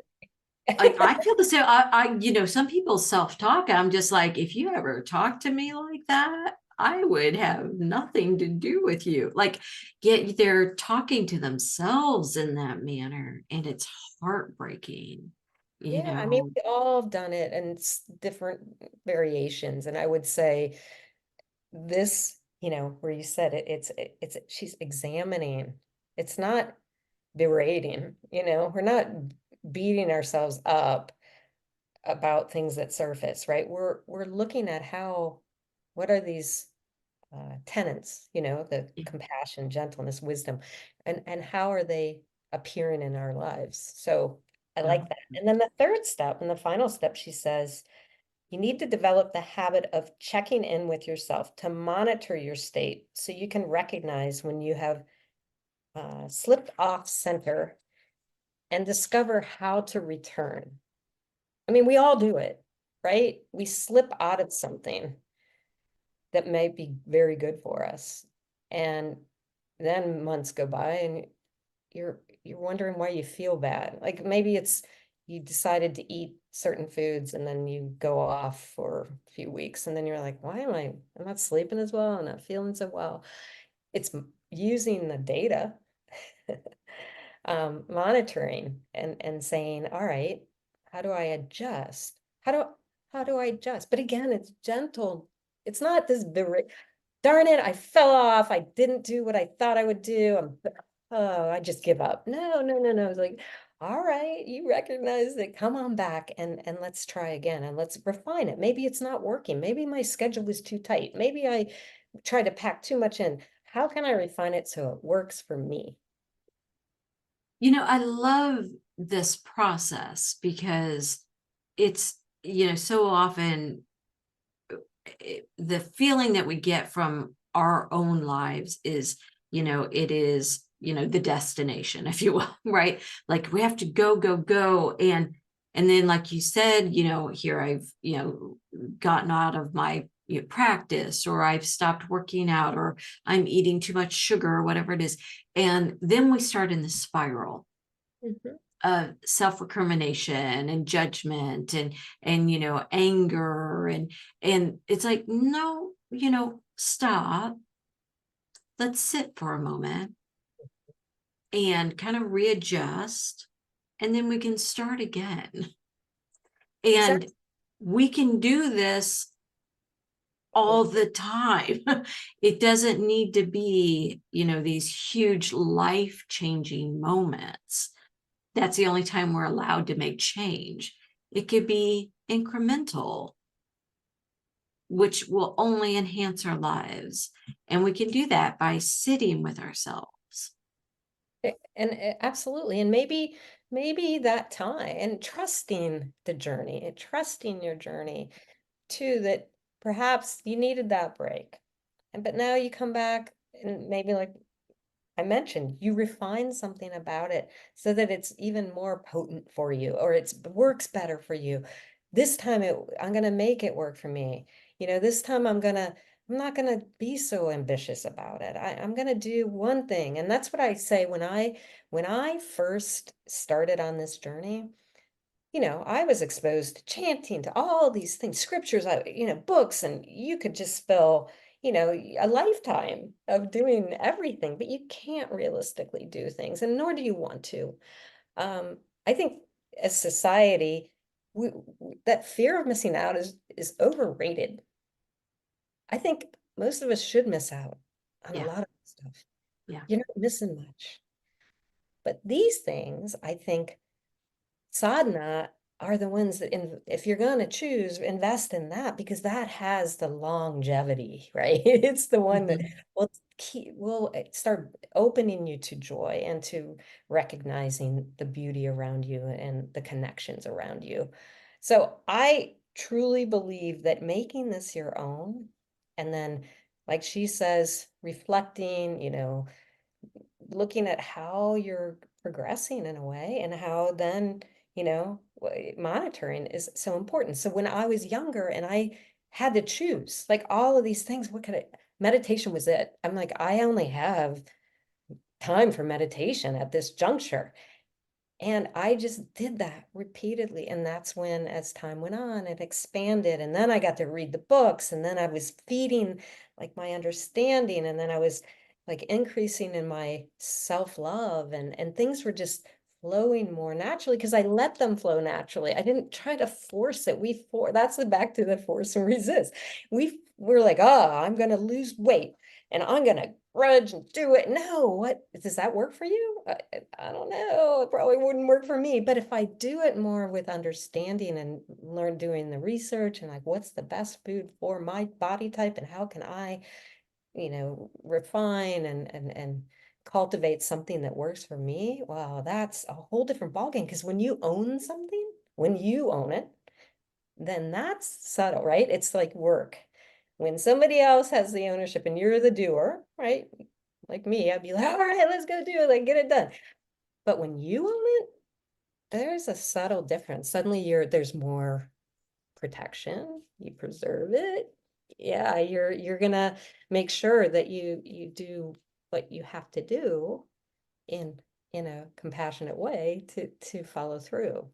people. I feel the same. Some people self-talk. I'm just like, if you ever talk to me like that, I would have nothing to do with you. Like, yet they're talking to themselves in that manner, and it's heartbreaking, you Yeah, I mean, know. we all have done it and it's different variations. And I would say this, where you said it, she's examining. It's not berating, we're not beating ourselves up about things that surface, right? We're looking at what are these tenets, the compassion, gentleness, wisdom, and how are they appearing in our lives? So I Yeah. like that. And then the third step and the final step, she says, you need to develop the habit of checking in with yourself to monitor your state so you can recognize when you have slipped off center and discover how to return. I mean, we all do it, right? We slip out of something that may be very good for us. And then months go by and you're wondering why you feel bad. Like maybe it's you decided to eat certain foods and then you go off for a few weeks and then you're like, why I'm not sleeping as well, I'm not feeling so well. It's using the data, monitoring and saying, all right, how do I adjust? How do I adjust? But again, it's gentle. It's not this darn it, I fell off. I didn't do what I thought I would do. Oh, I just give up. No, no, no, no. It's like, all right, you recognize it. Come on back and let's try again and let's refine it. Maybe it's not working. Maybe my schedule is too tight. Maybe I tried to pack too much in. How can I refine it so it works for me? I love this process because it's, so often the feeling that we get from our own lives is, it is, the destination, if you will, right? Like we have to go, go, go. And then, like you said, here I've, gotten out of my practice, or I've stopped working out, or I'm eating too much sugar, or whatever it is. And then we start in the spiral Mhm. self-recrimination and judgment and anger and it's like, no, stop, let's sit for a moment and kind of readjust, and then we can start again. And Exactly. we can do this all the time. It doesn't need to be, these huge life-changing moments. That's the only time we're allowed to make change. It could be incremental, which will only enhance our lives. And we can do that by sitting with ourselves. Absolutely. And maybe that time and trusting the journey and trusting your journey too, that perhaps you needed that break. But now you come back and maybe like I mentioned, you refine something about it so that it's even more potent for you or it works better for you. This time I'm going to make it work for me. This time I'm not going to be so ambitious about it. I'm going to do one thing. And that's what I say when I first started on this journey. I was exposed to chanting, to all these things, scriptures, books, and you could just spell, a lifetime of doing everything, but you can't realistically do things, and nor do you want to. I think as society, that fear of missing out is overrated. I think most of us should miss out on a Yeah. lot of stuff. Yeah. You're not missing much. But these things, I think, sadhana are the ones that if you're going to choose, invest in that because that has the longevity, right? It's the one that Mhm. will start opening you to joy and to recognizing the beauty around you and the connections around you. So I truly believe that making this your own, and then like she says, reflecting, looking at how you're progressing in a way and how then, monitoring is so important. So when I was younger and I had to choose like all of these things, meditation was it. I'm like, I only have time for meditation at this juncture. And I just did that repeatedly. And that's when, as time went on, it expanded. And then I got to read the books. And then I was feeding like my understanding. And then I was like increasing in my self-love. And things were just flowing more naturally because I let them flow naturally. I didn't try to force it. That's the back to the force and resist. We're like, oh, I'm gonna lose weight and I'm gonna grudge and do it. No, what does that work for you? I don't know. It probably wouldn't work for me. But if I do it more with understanding and learn doing the research and like what's the best food for my body type and how can I, refine and cultivate something that works for me, wow, that's a whole different ballgame. Because when you own it, then that's subtle, right? It's like work. When somebody else has the ownership and you're the doer, right? Like me, I'd be like, all right, let's go do it, like get it done. But when you own it, there's a subtle difference. Suddenly there's more protection, you preserve it. Yeah, you're gonna make sure that you do what you have to do in in a compassionate way to follow through.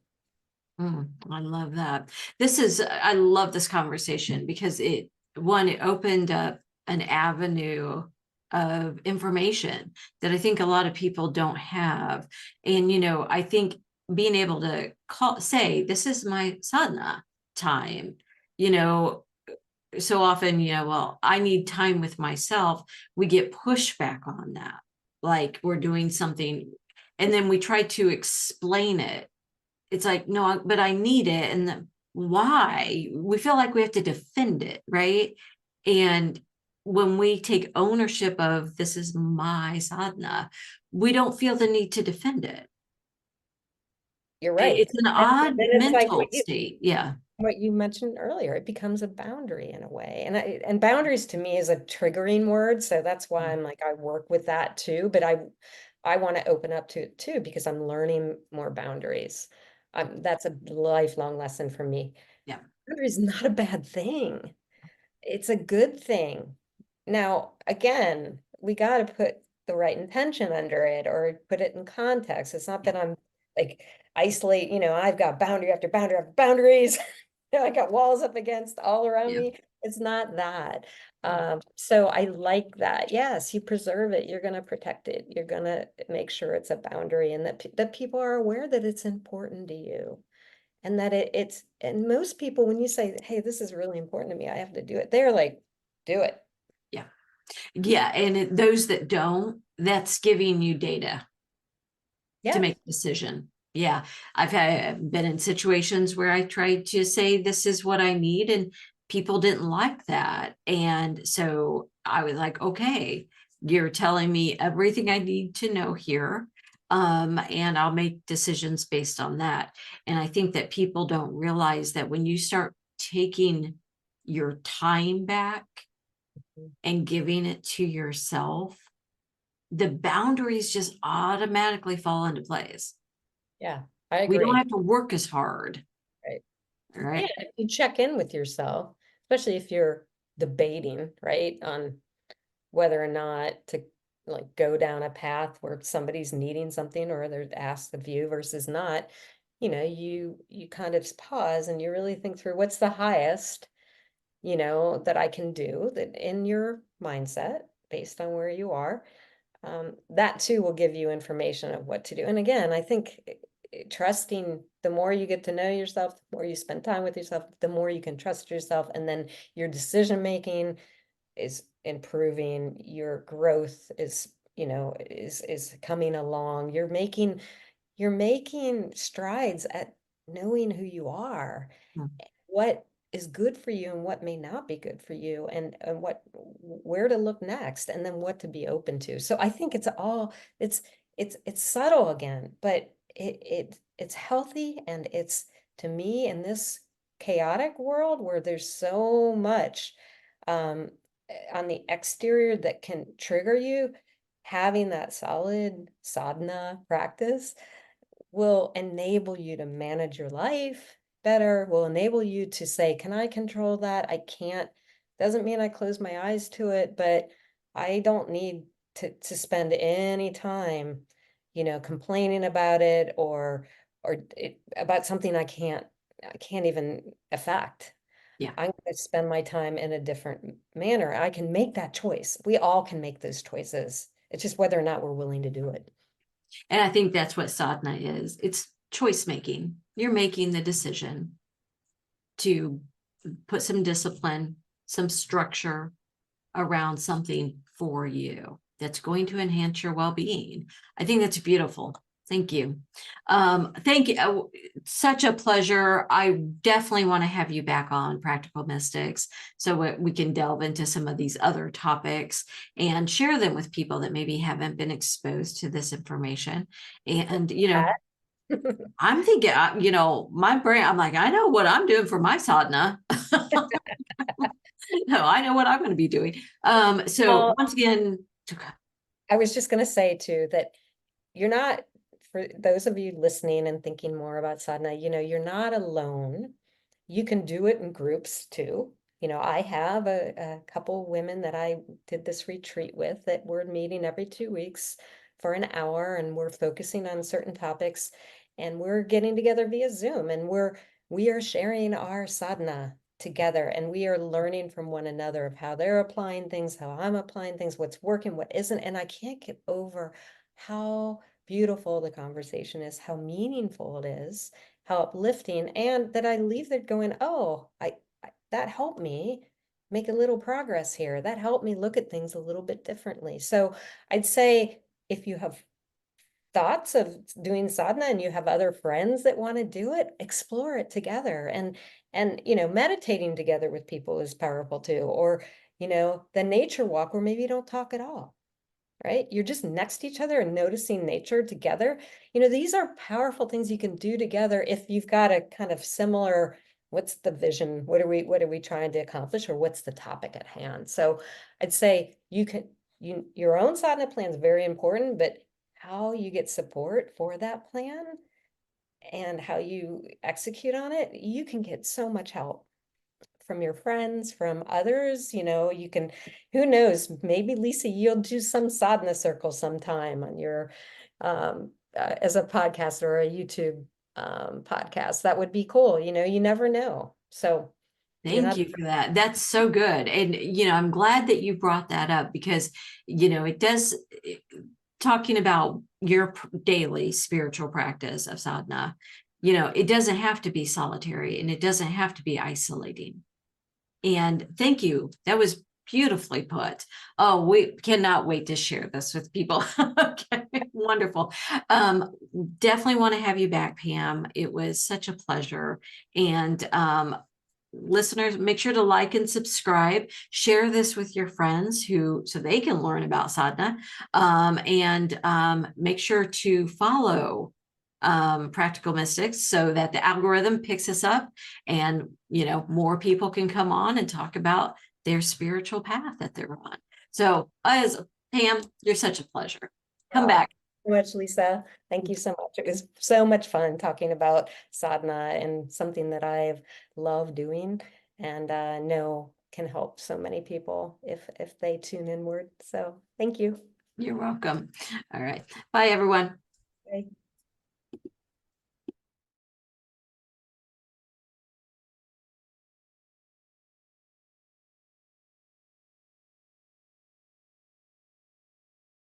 I love that. I love this conversation because it opened up an avenue of information that I think a lot of people don't have. And, I think being able to say, this is my sadhana time, you know, so often, well, I need time with myself. We get pushback on that. Like we're doing something and then we try to explain it. It's like, no, but I need it. And why? We feel like we have to defend it, right? And when we take ownership of this is my sadhana, we don't feel the need to defend it. You're right. It's an And odd then it's like mental state. Yeah. what you mentioned earlier, it becomes a boundary in a way. And boundaries to me is a triggering word. So that's why I'm like, I work with that too, but I want to open up to it too, because I'm learning more boundaries. That's a lifelong lesson for me. Yeah. Boundaries is not a bad thing. It's a good thing. Now, again, we got to put the right intention under it or put it in context. It's not Yeah. that I'm like isolate, I've got boundary after boundary after boundaries. I got walls up against all around Yeah. me. It's not that. Yeah. So I like that. Yes, you preserve it. You're going to protect it. You're going to make sure it's a boundary and that people are aware that it's important to you and that and most people, when you say, hey, this is really important to me, I have to do it. They're like, do it. Yeah. Yeah. And those that don't, that's giving you data to Yeah. make a decision. Yeah. Been in situations where I tried to say, this is what I need, and people didn't like that. And so I was like, okay, you're telling me everything I need to know here. And I'll make decisions based on that. And I think that people don't realize that when you start taking your time back and giving it to yourself, the boundaries just automatically fall into place. Yeah, I We don't agree. have to work as hard. Right. Yeah, Right. if you check in with yourself, especially if you're debating, right, on whether or not to like go down a path where somebody's needing something or they're asked of you versus not, you kind of pause and you really think through what's the highest, that I can do that in your mindset based on where you are. That too will give you information of what to do. And again, I think trusting, the more you get to know yourself, the more you spend time with yourself, the more you can trust yourself. And then your decision making is improving, your growth is coming along. You're making strides at knowing who you are, what is good for you and what may not be good for you, and where to look next, and then what to be open to. So I think it's subtle again, but it's healthy, and it's, to me, in this chaotic world where there's so much um on the exterior that can trigger you, having that solid sadhana practice will enable you to manage your life better, will enable you to say, can I control that? I can't. Doesn't mean I close my eyes to it, but I don't need to spend any time, complaining about it, or about something I can't even affect. Yeah. I'm going to spend my time in a different manner. I can make that choice. We all can make those choices. It's just whether or not we're willing to do it. And I think that's what sadhana is. It's choice making. You're making the decision to put some discipline, some structure around something for you that's going to enhance your well-being. I think that's beautiful. Thank you. Thank you. Such a pleasure. I definitely want to have you back on Practical Mystics so we can delve into some of these other topics and share them with people that maybe haven't been exposed to this information. And, I'm thinking, my brain, I'm like, I know what I'm doing for my sadhana. No, I know what I'm going to be doing. So Well, once again, I was just going to say too that you're not, for those of you listening and thinking more about sadhana, you're not alone. You can do it in groups too. I have a couple women that I did this retreat with that we're meeting every 2 weeks for an hour, and we're focusing on certain topics, and we're getting together via Zoom, and we are sharing our sadhana together, and we are learning from one another of how they're applying things, how I'm applying things, what's working, what isn't. And I can't get over how beautiful the conversation is, how meaningful it is, how uplifting, and that I leave there going, oh, that helped me make a little progress here. That helped me look at things a little bit differently. So I'd say, if you have thoughts of doing sadhana and you have other friends that want to do it, explore it together. And meditating together with people is powerful too. Or the nature walk where maybe you don't talk at all, right? You're just next to each other and noticing nature together. These are powerful things you can do together if you've got a kind of similar, what's the vision? What are we trying to accomplish? Or what's the topic at hand? So I'd say your own sadhana plan is very important, but how you get support for that plan and how you execute on it, you can get so much help from your friends, from others. You can, who knows, maybe Lisa, you'll do some sadhana circle sometime on your, as a podcast or a YouTube podcast. That would be cool. You never know. So you're thank not. you for that. That's so good. And, I'm glad that you brought that up because, it does, talking about your daily spiritual practice of sadhana, it doesn't have to be solitary and it doesn't have to be isolating. And thank you. That was beautifully put. Oh, we cannot wait to share this with people. Okay, wonderful. Definitely want to have you back, Pam. It was such a pleasure. And listeners, make sure to like and subscribe, share this with your friends so they can learn about sadhana, and make sure to follow Practical Mystics so that the algorithm picks us up, and more people can come on and talk about their spiritual path that they're on. So as Pam, you're such a pleasure. Come back. So much, Lisa. Thank you so much. It was so much fun talking about sadhana, and something that I've loved doing and know can help so many people if they tune inward. So thank you. You're welcome. All right. Bye, everyone. Bye.